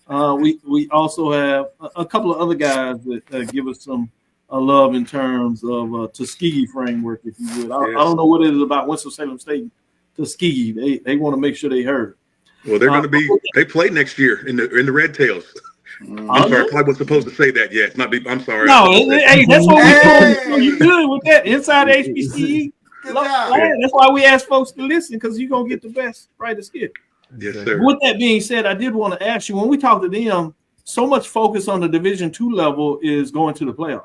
[SPEAKER 3] We also have a couple of other guys that give us some love in terms of Tuskegee framework, if you would. I don't know what it is about Winston-Salem State, Tuskegee. They want to make sure they heard.
[SPEAKER 13] Well, they're going to be. They play next year in the Red Tails. I'm sorry, I probably wasn't supposed to say that yet. I'm sorry.
[SPEAKER 3] No, hey, that's what we're doing. You good with that inside HBCU? That's why we ask folks to listen, because you're gonna get the best, brightest kid.
[SPEAKER 13] Yes, sir.
[SPEAKER 3] With that being said, I did want to ask you, when we talk to them, so much focus on the Division II level is going to the playoffs.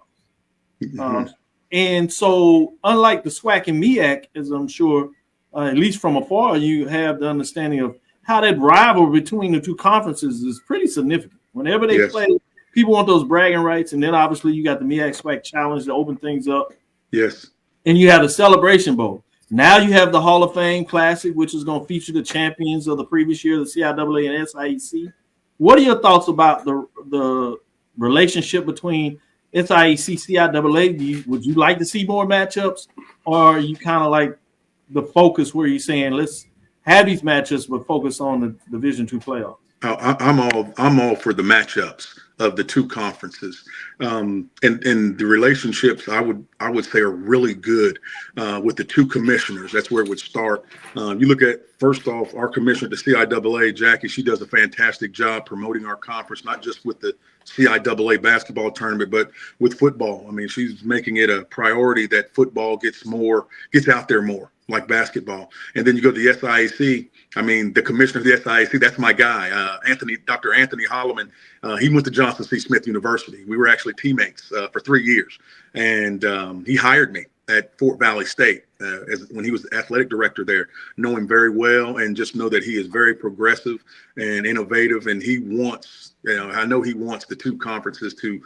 [SPEAKER 3] Mm-hmm. And so, unlike the SWAC and MEAC, as I'm sure, at least from afar, you have the understanding of how that rivalry between the two conferences is pretty significant. Whenever they play, people want those bragging rights, and then obviously you got the MEAC SWAC Challenge to open things up.
[SPEAKER 13] Yes. And
[SPEAKER 3] you have the Celebration Bowl. Now you have the Hall of Fame Classic, which is going to feature the champions of the previous year, the CIAA and SIEC. What are your thoughts about the relationship between SIEC, CIAA? Would you like to see more matchups, or are you kind of like the focus where you're saying let's have these matchups but focus on the Division II playoffs?
[SPEAKER 13] I'm all for the matchups of the two conferences, and the relationships I would say are really good with the two commissioners. That's where it would start. You look at, first off, our commissioner at the CIAA, Jackie. She does a fantastic job promoting our conference, not just with the CIAA basketball tournament, but with football. I mean, she's making it a priority that football gets out there more, like basketball. And then you go to the SIAC. I mean, the commissioner of the SIAC, that's my guy, Dr. Anthony Holloman. He went to Johnson C. Smith University. We were actually teammates for 3 years. And he hired me at Fort Valley State when he was the athletic director there. Know him very well, and just know that he is very progressive and innovative. And he wants, I know he wants the two conferences to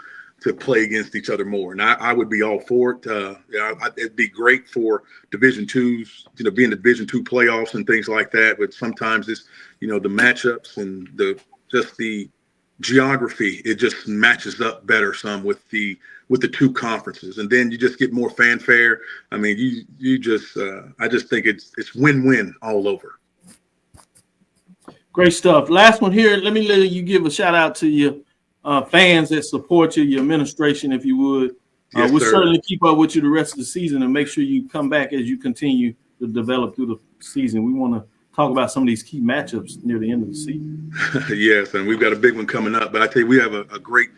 [SPEAKER 13] play against each other more. And I would be all for it. It'd be great for Division IIs, be in the Division II playoffs and things like that. But sometimes it's, the matchups and the geography, it just matches up better some with the two conferences. And then you just get more fanfare. I mean, I just think it's win-win all over.
[SPEAKER 3] Great stuff. Last one here. Let you give a shout out to your fans that support you, your administration, if you would.
[SPEAKER 13] Yes,
[SPEAKER 3] we'll
[SPEAKER 13] sir.
[SPEAKER 3] certainly keep up with you the rest of the season and make sure you come back as you continue to develop through the season. We want to talk about some of these key matchups near the end of the season.
[SPEAKER 13] Yes, and we've got a big one coming up. But I tell you, we have great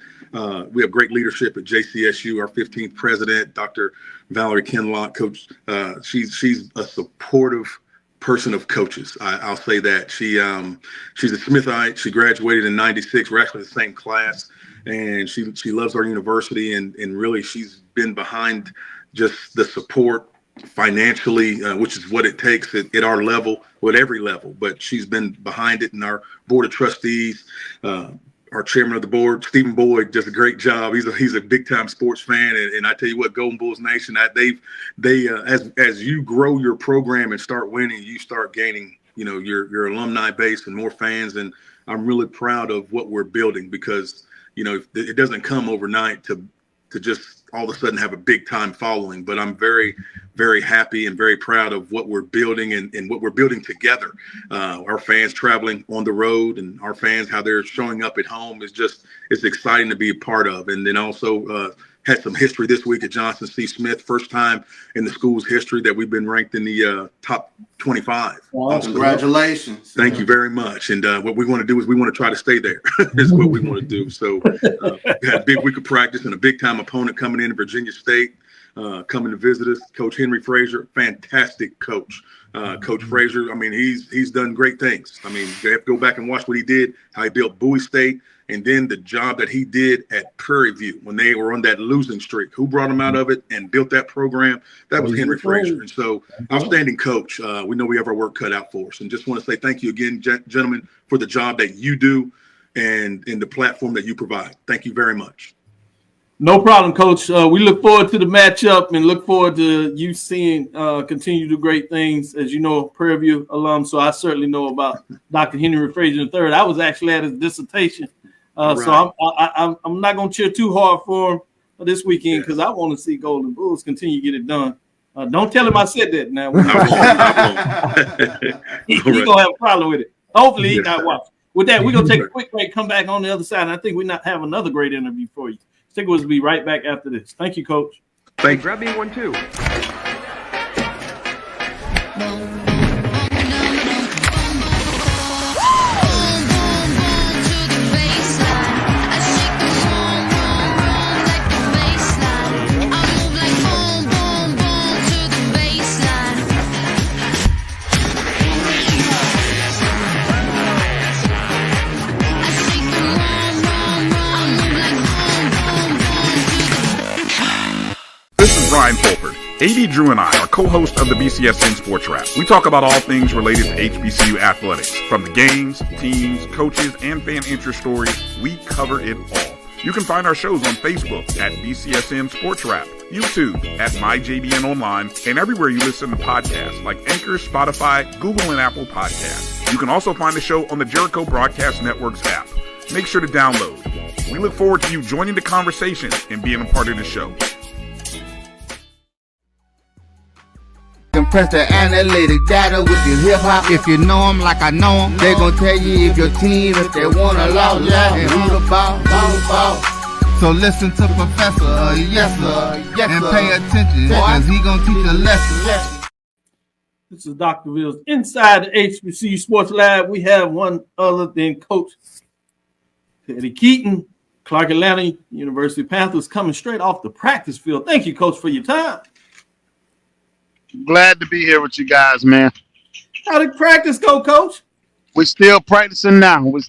[SPEAKER 13] leadership at JCSU. Our 15th president, Dr. Valerie Kinlock, coach. She's a supportive person of coaches. I'll say that. She's a Smithite. She graduated in '96. We're actually the same class, and she loves our university, and really she's been behind just the support financially, which is what it takes at our level, at every level. But she's been behind it, and our board of trustees, our chairman of the board, Stephen Boyd, does a great job. He's a big time sports fan, and I tell you what, Golden Bulls Nation, as you grow your program and start winning, you start gaining, your alumni base and more fans. And I'm really proud of what we're building, because it doesn't come overnight to just all of a sudden have a big time following. But I'm very, very happy and very proud of what we're building and what we're building together. Our fans traveling on the road, and our fans, how they're showing up at home, it's exciting to be a part of. And then also had some history this week at Johnson C. Smith. First time in the school's history that we've been ranked in the top 25.
[SPEAKER 4] Well, congratulations.
[SPEAKER 13] Thank you very much. And what we want to do is we want to try to stay there. Is what we want to do. So we had a big week of practice and a big time opponent coming in Virginia State, coming to visit us. Coach Henry Frazier, fantastic coach. Coach Frazier, I mean, he's done great things. I mean, you have to go back and watch what he did, how he built Bowie State, and then the job that he did at Prairie View when they were on that losing streak. Who brought him out of it and built that program? That was Henry Frazier. And so, outstanding coach. We know we have our work cut out for us. And just want to say thank you again, gentlemen, for the job that you do and in the platform that you provide. Thank you very much.
[SPEAKER 3] No problem, Coach. We look forward to the matchup and look forward to you seeing continue to do great things. As you know, Prairie View alum, so I certainly know about Dr. Henry Frazier III. I was actually at his dissertation. So I'm not going to cheer too hard for him this weekend, because I want to see Golden Bulls continue to get it done. Don't tell him I said that now. He's going to have a problem with it. Hopefully he got watched. With that, we're going to take a quick break, come back on the other side, and I think we not have another great interview for you. Stick with us. We'll be right back after this. Thank you, Coach.
[SPEAKER 13] Thank you.
[SPEAKER 14] Grab me one too.
[SPEAKER 15] This is Ryan Fulford. AD Drew and I are co-hosts of the BCSN Sports Wrap. We talk about all things related to HBCU athletics. From the games, teams, coaches, and fan interest stories, we cover it all. You can find our shows on Facebook at BCSN Sports Wrap, YouTube at MyJBN Online, and everywhere you listen to podcasts like Anchor, Spotify, Google, and Apple Podcasts. You can also find the show on the Jericho Broadcast Network's app. Make sure to download. We look forward to you joining the conversation and being a part of the show.
[SPEAKER 2] Compress the analytic data with your hip hop. If you know them like I know them, they gon' tell you if your team, if they wanna lose, and who the ball. So listen to Professor, yes sir, and pay attention, cause he gon' teach a lesson.
[SPEAKER 3] This is Dr. Ville's inside the HBCU Sports Lab. We have one other than Coach Keaton, Clark Atlanta University Panthers, coming straight off the practice field. Thank you, Coach, for your time.
[SPEAKER 16] Glad to be here with you guys, man.
[SPEAKER 3] How did practice go, Coach?
[SPEAKER 16] We're still practicing now. We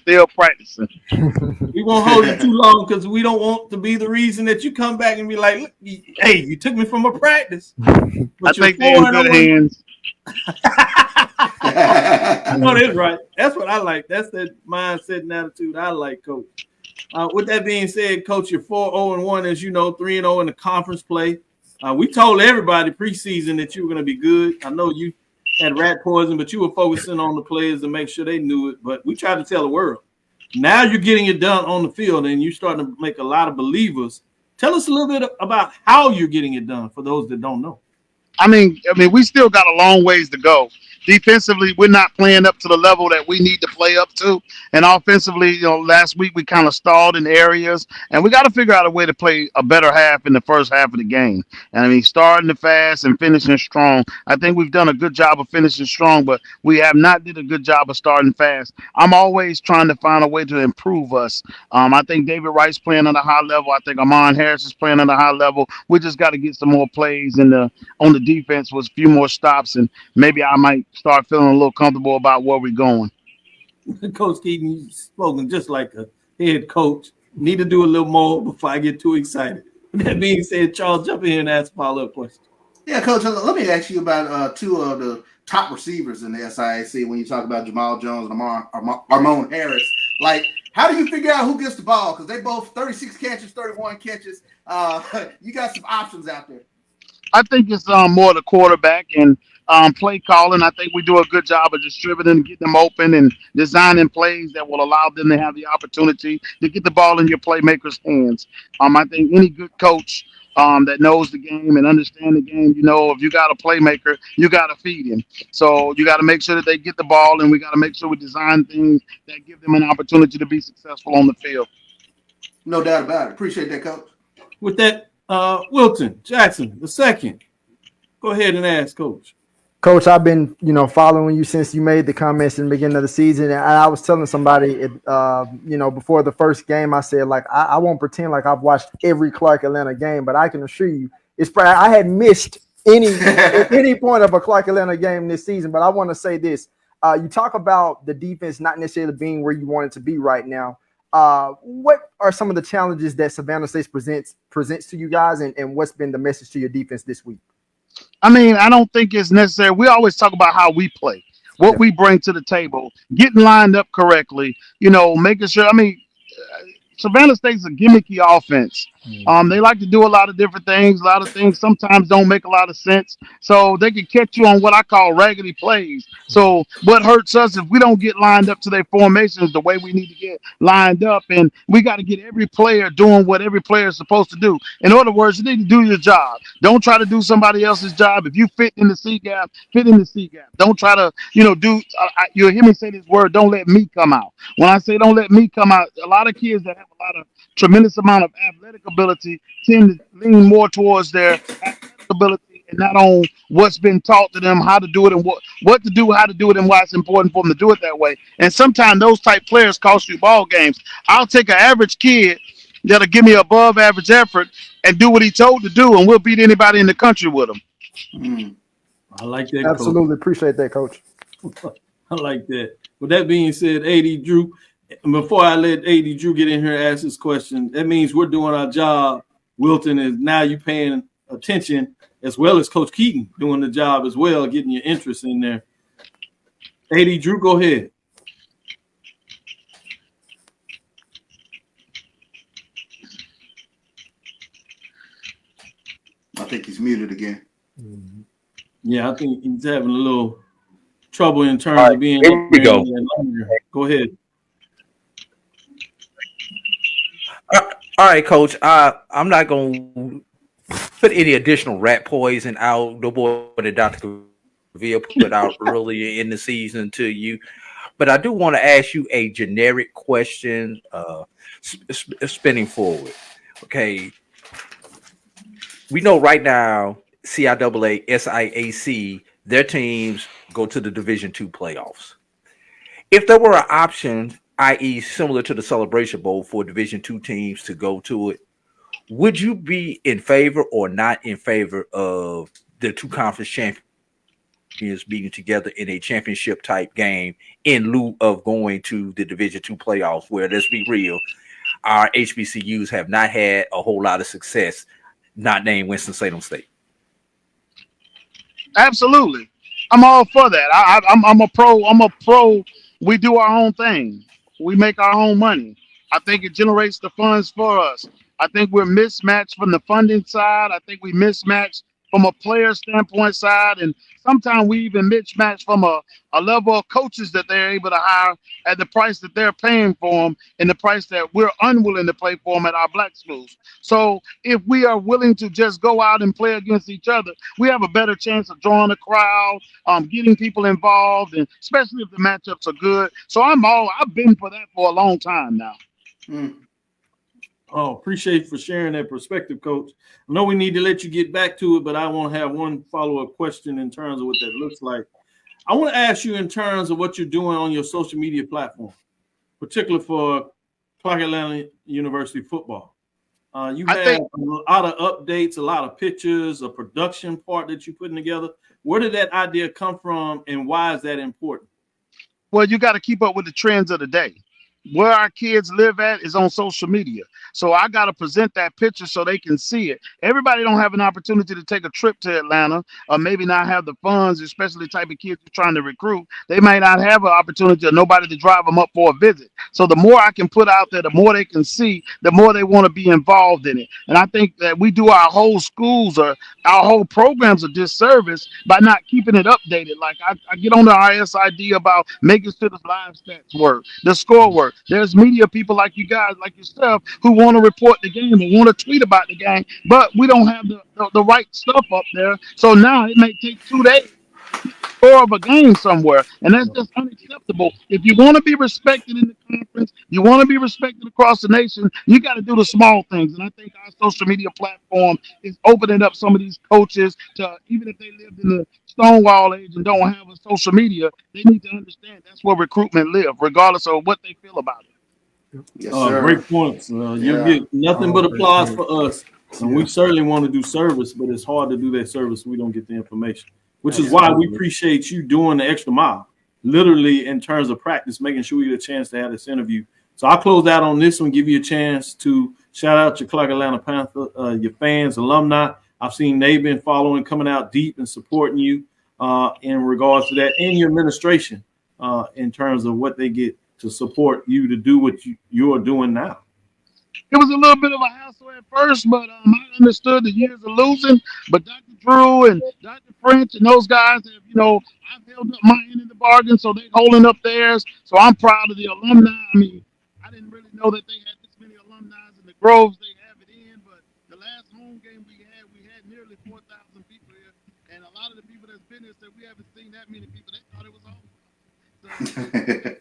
[SPEAKER 3] won't hold you too long, because we don't want to be the reason that you come back and be like, look, hey, you took me from a practice.
[SPEAKER 16] I think they're in good hands.
[SPEAKER 3] No, that's right. That's what I like. That's that mindset and attitude I like, Coach. With that being said, Coach, you're 4-0-1, as you know, 3-0 in the conference play. We told everybody preseason that you were going to be good. I know you had rat poison, but you were focusing on the players to make sure they knew it. But we tried to tell the world. Now you're getting it done on the field, and you're starting to make a lot of believers. Tell us a little bit about how you're getting it done for those that don't know.
[SPEAKER 16] I mean, we still got a long ways to go. defensively, we're not playing up to the level that we need to play up to. And offensively, last week we kind of stalled in areas, and we got to figure out a way to play a better half in the first half of the game. And I mean, starting the fast and finishing strong. I think we've done a good job of finishing strong, but we have not did a good job of starting fast. I'm always trying to find a way to improve us. I think David Wright's playing at a high level. I think Amon Harris is playing at a high level. We just got to get some more plays on the defense with a few more stops, and maybe I might start feeling a little comfortable about where we're going.
[SPEAKER 3] Coach Keaton, you've spoken just like a head coach. Need to do a little more before I get too excited. With that being said, Charles, jump in here and ask a follow-up question.
[SPEAKER 4] Yeah, Coach, let me ask you about two of the top receivers in the SIAC when you talk about Jamal Jones and Armon Harris. Like, how do you figure out who gets the ball? Because they both 36 catches, 31 catches. You got some options out there.
[SPEAKER 16] I think it's more the quarterback and play calling. I think we do a good job of distributing and getting them open and designing plays that will allow them to have the opportunity to get the ball in your playmakers' hands. I think any good coach that knows the game and understand the game, if you got a playmaker, you got to feed him. So you got to make sure that they get the ball, and we got to make sure we design things that give them an opportunity to be successful on the field.
[SPEAKER 4] No doubt about it. Appreciate that, Coach.
[SPEAKER 3] With that, Wilton Jackson II, go ahead and ask Coach.
[SPEAKER 6] Coach, I've been, following you since you made the comments in the beginning of the season. And I was telling somebody, before the first game, I said, like, I won't pretend like I've watched every Clark Atlanta game, but I can assure you, it's probably I hadn't missed any point of a Clark Atlanta game this season. But I want to say this: you talk about the defense not necessarily being where you want it to be right now. What are some of the challenges that Savannah State presents to you guys, and what's been the message to your defense this week?
[SPEAKER 16] I mean, I don't think it's necessary. We always talk about how we play, what we bring to the table, getting lined up correctly, making sure. I mean, Savannah State's a gimmicky offense. They like to do a lot of different things. A lot of things sometimes don't make a lot of sense. So they can catch you on what I call raggedy plays. So what hurts us if we don't get lined up to their formations the way we need to get lined up, and we got to get every player doing what every player is supposed to do. In other words, you need to do your job. Don't try to do somebody else's job. If you fit in the C gap, fit in the C gap. Don't try to, do. You'll hear me say this word. Don't let me come out. When I say don't let me come out, a lot of kids that have a lot of tremendous amount of athletic ability tend to lean more towards their athletic ability and not on what's been taught to them, how to do it, and what to do, how to do it, and why it's important for them to do it that way. And sometimes those type players cost you ball games. I'll take an average kid that'll give me above average effort and do what he told to do, and we'll beat anybody in the country with him.
[SPEAKER 3] I like that.
[SPEAKER 6] Absolutely.
[SPEAKER 3] Coach.
[SPEAKER 6] Appreciate that, Coach.
[SPEAKER 3] I like that. With that being said, AD Drew, before I let AD Drew get in here and ask this question, that means we're doing our job. Wilton is now you paying attention, as well as Coach Keaton doing the job as well, getting your interest in there. AD Drew, go ahead.
[SPEAKER 4] I think he's muted again.
[SPEAKER 3] Yeah, I think he's having a little trouble in terms of being.
[SPEAKER 5] Here we go.
[SPEAKER 3] Go ahead.
[SPEAKER 5] All right, Coach. I'm not going to put any additional rat poison out. The boy that Dr. Cavil put out earlier in the season to you. But I do want to ask you a generic question, spinning forward. Okay. We know right now, CIAA, SIAC, their teams go to the Division II playoffs. If there were an option, i.e. similar to the Celebration Bowl for Division II teams to go to it, would you be in favor or not in favor of the two conference champions meeting together in a championship type game in lieu of going to the Division II playoffs, where, let's be real, our HBCUs have not had a whole lot of success, not named Winston-Salem State?
[SPEAKER 16] Absolutely. I'm all for that. I'm a pro. We do our own thing. We make our own money. I think it generates the funds for us. I think we're mismatched from the funding side. I think we mismatched from a player standpoint side, and sometimes we even mismatch from a level of coaches that they're able to hire at the price that they're paying for them and the price that we're unwilling to pay for them at our black schools. So if we are willing to just go out and play against each other, we have a better chance of drawing a crowd, getting people involved, and especially if the matchups are good. So I've been for that for a long time now.
[SPEAKER 3] Oh, appreciate you for sharing that perspective, Coach. I know we need to let you get back to it, but I want to have one follow-up question in terms of what that looks like. I want to ask you in terms of what you're doing on your social media platform, particularly for Clark Atlanta University football. You have a lot of updates, a lot of pictures, a production part that you're putting together. Where did that idea come from, and why is that important?
[SPEAKER 16] Well, you got to keep up with the trends of the day. Where our kids live at is on social media. So I got to present that picture so they can see it. Everybody don't have an opportunity to take a trip to Atlanta, or maybe not have the funds, especially the type of kids you're trying to recruit. They might not have an opportunity or nobody to drive them up for a visit. So the more I can put out there, the more they can see, the more they want to be involved in it. And I think that we do our whole schools or our whole programs a disservice by not keeping it updated. Like I get on the RSID about making sure the live stats work, the score work. There's media people like you guys, like yourself, who want to report the game and want to tweet about the game, but we don't have the right stuff up there. So now it may take 2 days or of a game somewhere, and that's just unacceptable. If you want to be respected in the conference, you want to be respected across the nation, you got to do the small things. And I think our social media platform is opening up some of these coaches to, even if they lived in the Stonewall age and don't have a social media, they need to understand that's where recruitment live, regardless of what they feel about it.
[SPEAKER 4] Yes, sir.
[SPEAKER 3] Great points. You get nothing but applause for us, and we certainly want to do service, but it's hard to do that service if we don't get the information. Which is why we appreciate you doing the extra mile, literally in terms of practice, making sure we get a chance to have this interview. So I'll close out on this one, give you a chance to shout out your Clark Atlanta Panther, your fans, alumni. I've seen they've been following, coming out deep and supporting you in regards to that, and your administration in terms of what they get to support you to do what you are doing now.
[SPEAKER 16] It was a little bit of a hassle at first, but I understood the years of losing. But Dr. Drew and Dr. French and those guys have, I've held up my end of the bargain, so they're holding up theirs. So I'm proud of the alumni. I mean, I didn't really know that they had this many alumni in the groves they have it in, but the last home game we had nearly 4,000 people here. And a lot of the people that's been here said we haven't seen that many people. They thought it was over.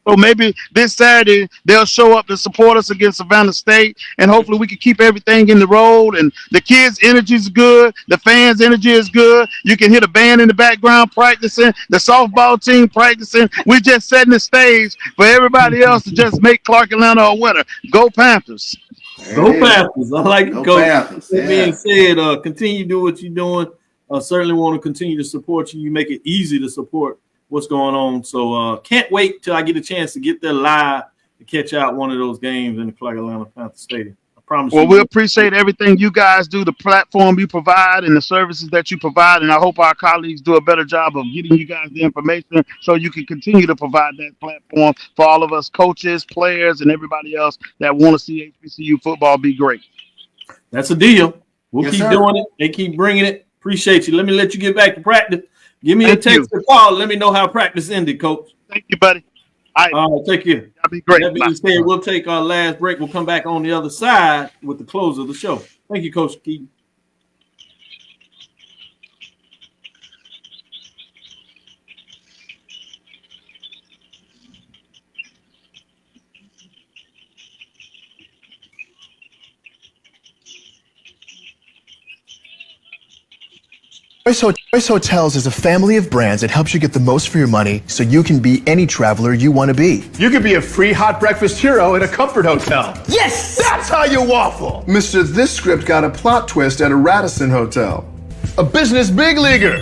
[SPEAKER 16] So maybe this Saturday they'll show up to support us against Savannah State, and hopefully we can keep everything in the road. And the kids' energy is good, the fans' energy is good. You can hear the band in the background practicing, the softball team practicing. We're just setting the stage for everybody else to just make Clark Atlanta a winner. Go Panthers!
[SPEAKER 3] Go Panthers! I like it, Coach.
[SPEAKER 4] Panthers.
[SPEAKER 3] That being said, continue to do what you're doing. I certainly want to continue to support you. You make it easy to support what's going on. So can't wait till I get a chance to get there live to catch out one of those games in the Clark Atlanta Panther Stadium. I promise you.
[SPEAKER 16] Well, we appreciate everything you guys do, the platform you provide and the services that you provide. And I hope our colleagues do a better job of getting you guys the information so you can continue to provide that platform for all of us coaches, players, and everybody else that want to see HBCU football be great.
[SPEAKER 3] That's a deal. We'll
[SPEAKER 4] Yes,
[SPEAKER 3] keep
[SPEAKER 4] sir.
[SPEAKER 3] doing it. They keep bringing it. Appreciate you. Let me let you get back to practice. Give me a text or call. Let me know how practice ended, Coach.
[SPEAKER 16] Thank you, buddy.
[SPEAKER 3] All right, take care.
[SPEAKER 16] That'd be great.
[SPEAKER 3] That being said, we'll take our last break. We'll come back on the other side with the close of the show. Thank you, Coach Keaton.
[SPEAKER 14] Choice Hotels is a family of brands that helps you get the most for your money so you can be any traveler you want to be.
[SPEAKER 17] You could be a free hot breakfast hero at a comfort hotel.
[SPEAKER 14] Yes!
[SPEAKER 17] That's how you waffle.
[SPEAKER 18] Mister, this script got a plot twist at a Radisson hotel.
[SPEAKER 17] A business big leaguer.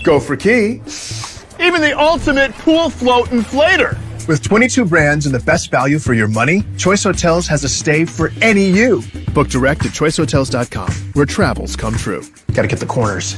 [SPEAKER 18] Go for key.
[SPEAKER 17] Even the ultimate pool float inflator.
[SPEAKER 14] With 22 brands and the best value for your money, Choice Hotels has a stay for any you. Book direct at choicehotels.com, where travels come true.
[SPEAKER 17] Gotta get the corners.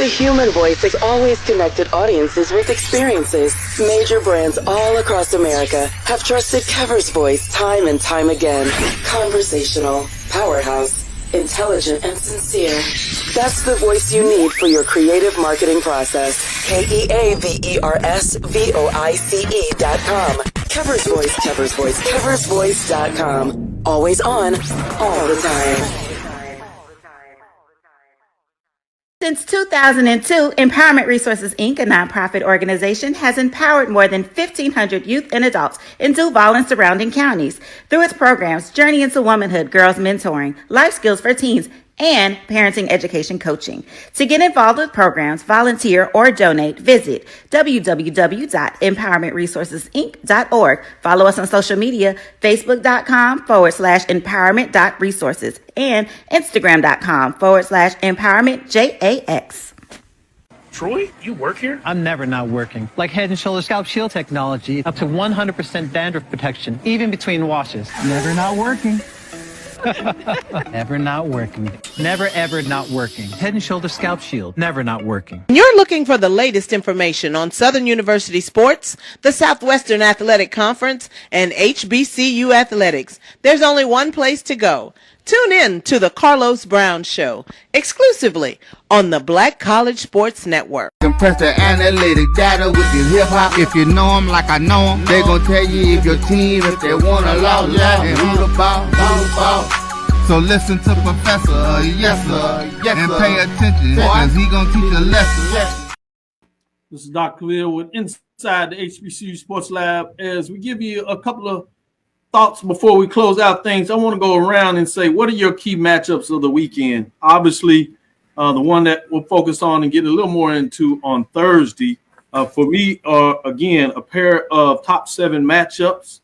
[SPEAKER 19] The human voice has always connected audiences with experiences. Major brands all across America have trusted CAVIL'S voice time and time again. Conversational, powerhouse, intelligent, and sincere. That's the voice you need for your creative marketing process. KEAVERSVOICE.com. CAVIL'S Voice, CAVIL'S Voice, CAVIL'sVoice.com. Always on, all the time.
[SPEAKER 20] Since 2002, Empowerment Resources, Inc., a nonprofit organization, has empowered more than 1,500 youth and adults in Duval and surrounding counties. Through its programs, Journey into Womanhood, Girls Mentoring, Life Skills for Teens, and Parenting Education Coaching. To get involved with programs, volunteer, or donate, visit www.empowermentresourcesinc.org. Follow us on social media, facebook.com/empowerment.resources and instagram.com/empowermentJAX.
[SPEAKER 7] Troy, you work here?
[SPEAKER 1] I'm never not working. Like Head and Shoulder Scalp Shield technology, up to 100% dandruff protection, even between washes. Never not working. Never not working. Never ever not working. Head and Shoulder Scalp Shield. Never not working.
[SPEAKER 21] You're looking for the latest information on Southern University sports, the Southwestern Athletic Conference, and HBCU athletics. There's only one place to go. Tune in to the Carlos Brown Show, exclusively on the Black College Sports Network.
[SPEAKER 2] Compress the analytic data with your hip-hop. If you know them like I know them, they gon' tell you if your team, if they wanna lose, and who the ball. So listen to Professor, yes sir, and pay attention, cause he gon' teach a lesson.
[SPEAKER 3] This is Dr. Cavil with Inside the HBCU Sports Lab. As we give you a couple of thoughts before we close out things, I want to go around and say, what are your key matchups of the weekend? Obviously, the one that we'll focus on and get a little more into on Thursday, for me, again, a pair of top 7 matchups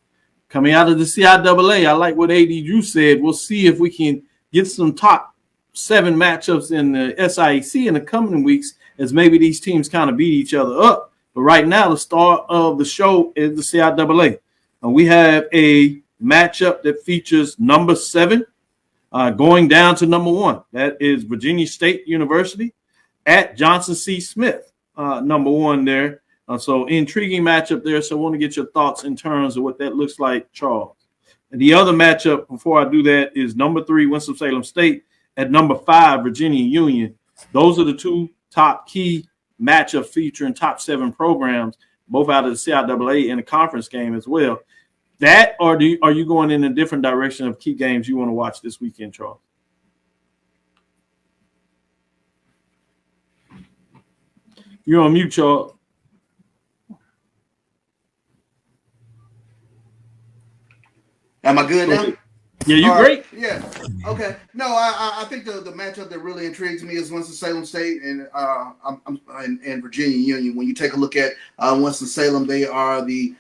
[SPEAKER 3] coming out of the CIAA. I like what AD Drew said. We'll see if we can get some top 7 matchups in the SIAC in the coming weeks, as maybe these teams kind of beat each other up. But right now, the star of the show is the CIAA. We have a matchup that features number 7 going down to number 1. That is Virginia State University at Johnson C. Smith, number 1 there. So intriguing matchup there. So I want to get your thoughts in terms of what that looks like, Charles. And the other matchup, before I do that, is number 3, Winston-Salem State at number 5, Virginia Union. Those are the 2 top key matchup featuring top 7 programs, both out of the CIAA and the conference game as well. That, or are you going in a different direction of key games you want to watch this weekend, Charles? You're on mute, Charles.
[SPEAKER 4] Am I good now?
[SPEAKER 3] Yeah, you're great.
[SPEAKER 4] Yeah. Okay. No, I think the matchup that really intrigues me is Winston-Salem State and Virginia Union. When you take a look at Winston-Salem, they are the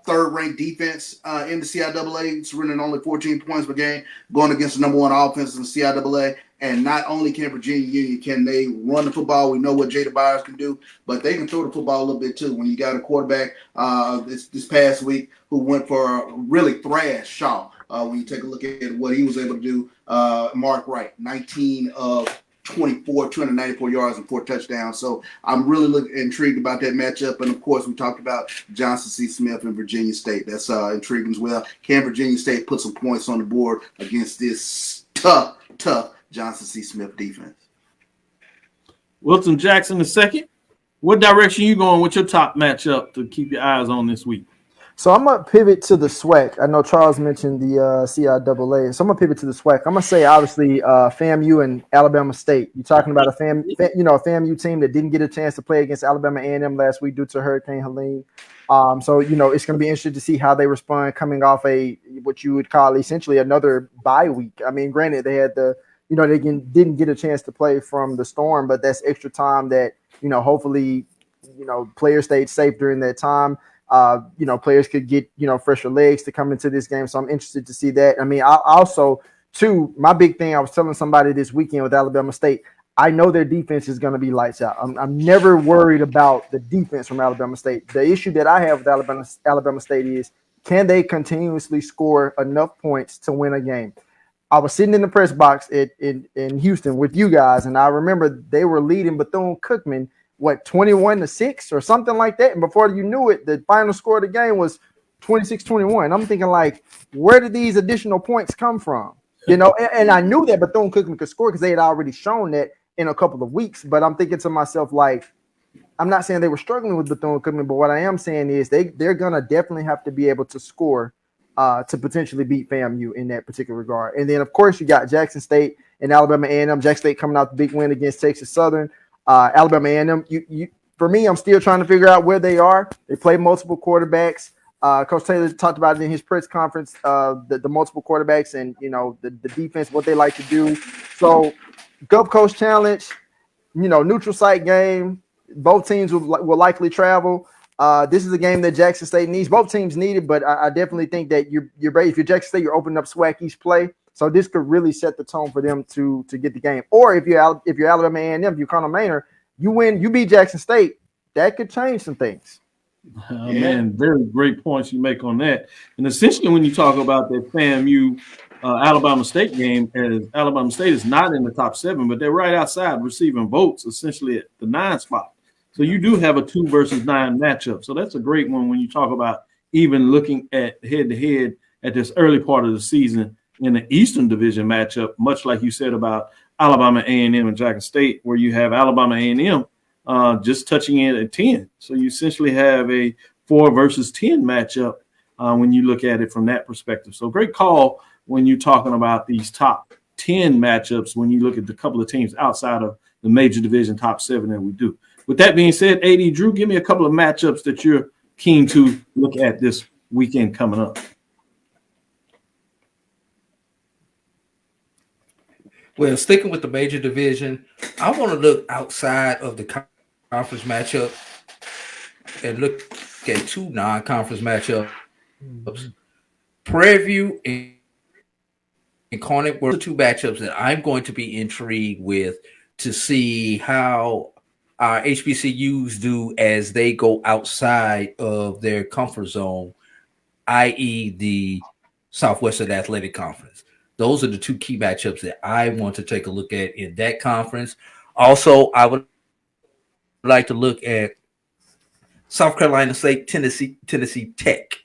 [SPEAKER 4] third-ranked defense in the CIAA. It's running only 14 points per game, going against the number 1 offense in the CIAA. And not only can Virginia Union, can they run the football. We know what Jada Byers can do, but they can throw the football a little bit too. When you got a quarterback this past week who went for a really thrash Shaw. When you take a look at what he was able to do, Mark Wright, 19 of 24, 294 yards and 4 touchdowns. So I'm really intrigued about that matchup. And, of course, we talked about Johnson C. Smith and Virginia State. That's intriguing as well. Can Virginia State put some points on the board against this tough Johnson C. Smith defense?
[SPEAKER 3] Wilton Jackson II, what direction you going with your top matchup to keep your eyes on this week?
[SPEAKER 6] So I'm going to pivot to the SWAC. I know Charles mentioned the CIAA. So I'm going to pivot to the SWAC. I'm going to say, obviously, FAMU and Alabama State. You're talking about a FAMU team that didn't get a chance to play against Alabama A&M last week due to Hurricane Helene. So, it's going to be interesting to see how they respond coming off what you would call essentially another bye week. I mean, granted, they had they didn't get a chance to play from the storm, but that's extra time that, hopefully, players stayed safe during that time. Players could get, fresher legs to come into this game. So I'm interested to see that. I mean, I also, too, my big thing, I was telling somebody this weekend with Alabama State, I know their defense is going to be lights out. I'm never worried about the defense from Alabama State. The issue that I have with Alabama State is, can they continuously score enough points to win a game? I was sitting in the press box in Houston with you guys, and I remember they were leading Bethune-Cookman, 21-6 or something like that. And before you knew it, the final score of the game was 26-21. I'm thinking, like, where did these additional points come from? And I knew that Bethune-Cookman could score because they had already shown that in a couple of weeks. But I'm thinking to myself, like, I'm not saying they were struggling with Bethune-Cookman, but what I am saying is they're going to definitely have to be able to score to potentially beat FAMU in that particular regard. And then, of course, you got Jackson State and Alabama A&M. Jackson State coming out the big win against Texas Southern. Alabama A&M, for me, I'm still trying to figure out where they are. They play multiple quarterbacks. Coach Taylor talked about it in his press conference, the multiple quarterbacks and, the defense, what they like to do. So, Gulf Coast Challenge, neutral site game. Both teams will likely travel. This is a game that Jackson State needs. Both teams need it, but I definitely think that you're ready. If you're Jackson State, you're opening up SWAC East play. So this could really set the tone for them to get the game. Or if you're Alabama A&M, if you're Connor Maynard, you beat Jackson State. That could change some things.
[SPEAKER 3] Man, very great points you make on that. And essentially, when you talk about that FAMU Alabama State game, as Alabama State is not in the top 7, but they're right outside receiving votes, essentially at the 9 spot. So you do have a 2 versus 9 matchup. So that's a great one when you talk about even looking at head-to-head at this early part of the season in the Eastern Division matchup, much like you said about Alabama A&M and Jackson State, where you have Alabama A&M just touching in at 10. So you essentially have a 4 versus 10 matchup when you look at it from that perspective. So great call when you're talking about these top 10 matchups when you look at the couple of teams outside of the major division top 7 that we do. With that being said, AD Drew, give me a couple of matchups that you're keen to look at this weekend coming up.
[SPEAKER 5] Well, sticking with the major division, I want to look outside of the conference matchup and look at 2 non-conference matchups. Prairie View and Cornet were the 2 matchups that I'm going to be intrigued with to see how our HBCUs do as they go outside of their comfort zone, i.e. the Southwestern Athletic Conference. Those are the 2 key matchups that I want to take a look at in that conference. Also, I would like to look at South Carolina State, Tennessee Tech.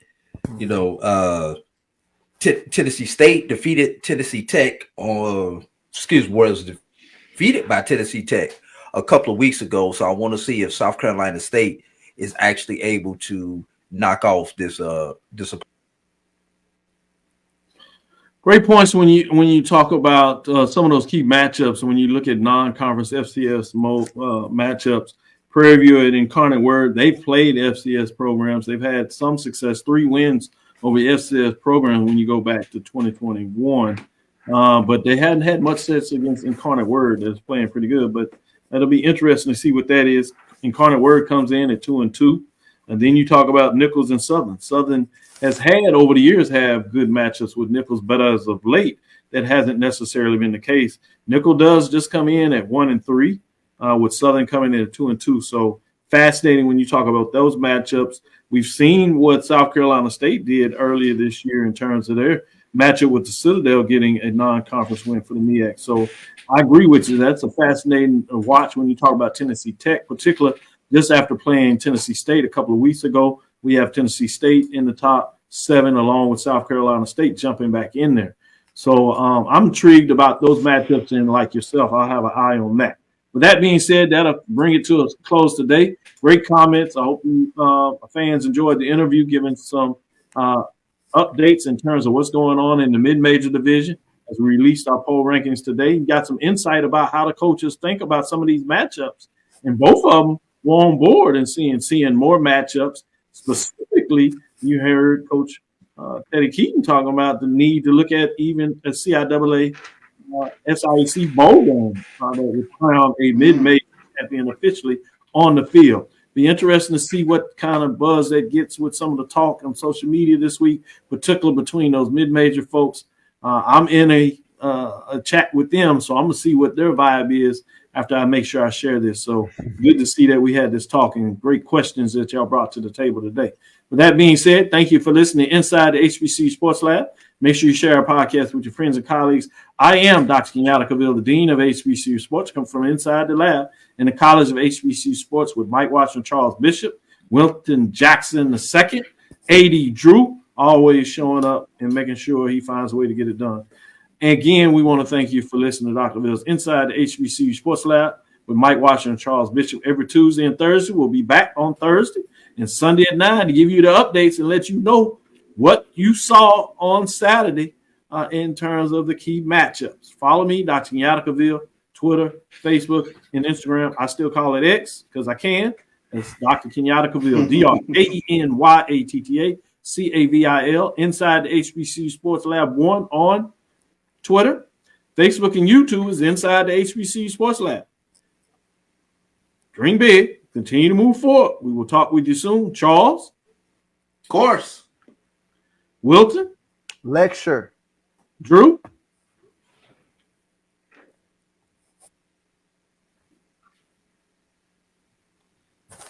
[SPEAKER 5] Tennessee State defeated Tennessee Tech was defeated by Tennessee Tech a couple of weeks ago. So I want to see if South Carolina State is actually able to knock off this.
[SPEAKER 3] Great points when you talk about some of those key matchups. When you look at non-conference FCS matchups, Prairie View and Incarnate Word, they've played FCS programs. They've had some success, 3 wins over FCS programs when you go back to 2021. But they hadn't had much success against Incarnate Word that's playing pretty good. But that'll be interesting to see what that is. Incarnate Word comes in at 2-2. And then you talk about Nichols and Southern. Southern has had over the years have good matchups with Nichols, but as of late, that hasn't necessarily been the case. Nichols does just come in at 1-3, with Southern coming in at 2-2. So fascinating when you talk about those matchups. We've seen what South Carolina State did earlier this year in terms of their matchup with the Citadel getting a non-conference win for the MEAC. So I agree with you. That's a fascinating watch when you talk about Tennessee Tech, particularly just after playing Tennessee State a couple of weeks ago. We have Tennessee State in the top 7 along with South Carolina State jumping back in there. So I'm intrigued about those matchups, and like yourself, I'll have an eye on that. With that being said, that'll bring it to a close today. Great comments. I hope you fans enjoyed the interview, giving some updates in terms of what's going on in the mid-major division as we released our poll rankings today. You got some insight about how the coaches think about some of these matchups, and both of them were on board and seeing more matchups. Specifically, you heard Coach Teddy Keaton talking about the need to look at even a CIAA SIAC bowl game that would crown a mid-major champion officially on the field. Be interesting to see what kind of buzz that gets with some of the talk on social media this week, particularly between those mid-major folks. I'm in a chat with them, so I'm going to see what their vibe is after I make sure I share this. So good to see that we had this talk and great questions that y'all brought to the table today. With that being said, thank you for listening to Inside the HBCU Sports Lab. Make sure you share our podcast with your friends and colleagues. I am Dr. Kenyatta Cavil, the Dean of HBCU Sports, come from inside the lab in the College of HBCU Sports with Mike Washington, Charles Bishop, Wilton Jackson II, AD Drew, always showing up and making sure he finds a way to get it done. And again, we want to thank you for listening to Dr. Bill's Inside the HBCU Sports Lab with Mike Washington and Charles Bishop every Tuesday and Thursday. We'll be back on Thursday and Sunday at 9 to give you the updates and let you know what you saw on Saturday in terms of the key matchups. Follow me, Dr. Kenyatta Cavil, Twitter, Facebook, and Instagram. I still call it X because I can. It's Dr. Kenyatta Cavil, DrKenyatta Cavil, Inside the HBCU Sports Lab 1 on Twitter. Facebook and YouTube is Inside the HBCU Sports Lab. Dream big. Continue to move forward. We will talk with you soon. Charles?
[SPEAKER 4] Of course.
[SPEAKER 3] Wilton?
[SPEAKER 6] Lecture.
[SPEAKER 3] Drew?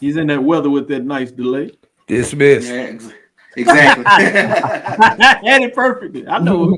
[SPEAKER 3] He's in that weather with that nice delay.
[SPEAKER 5] Dismissed.
[SPEAKER 4] Yeah, exactly.
[SPEAKER 3] I had it perfectly. I know.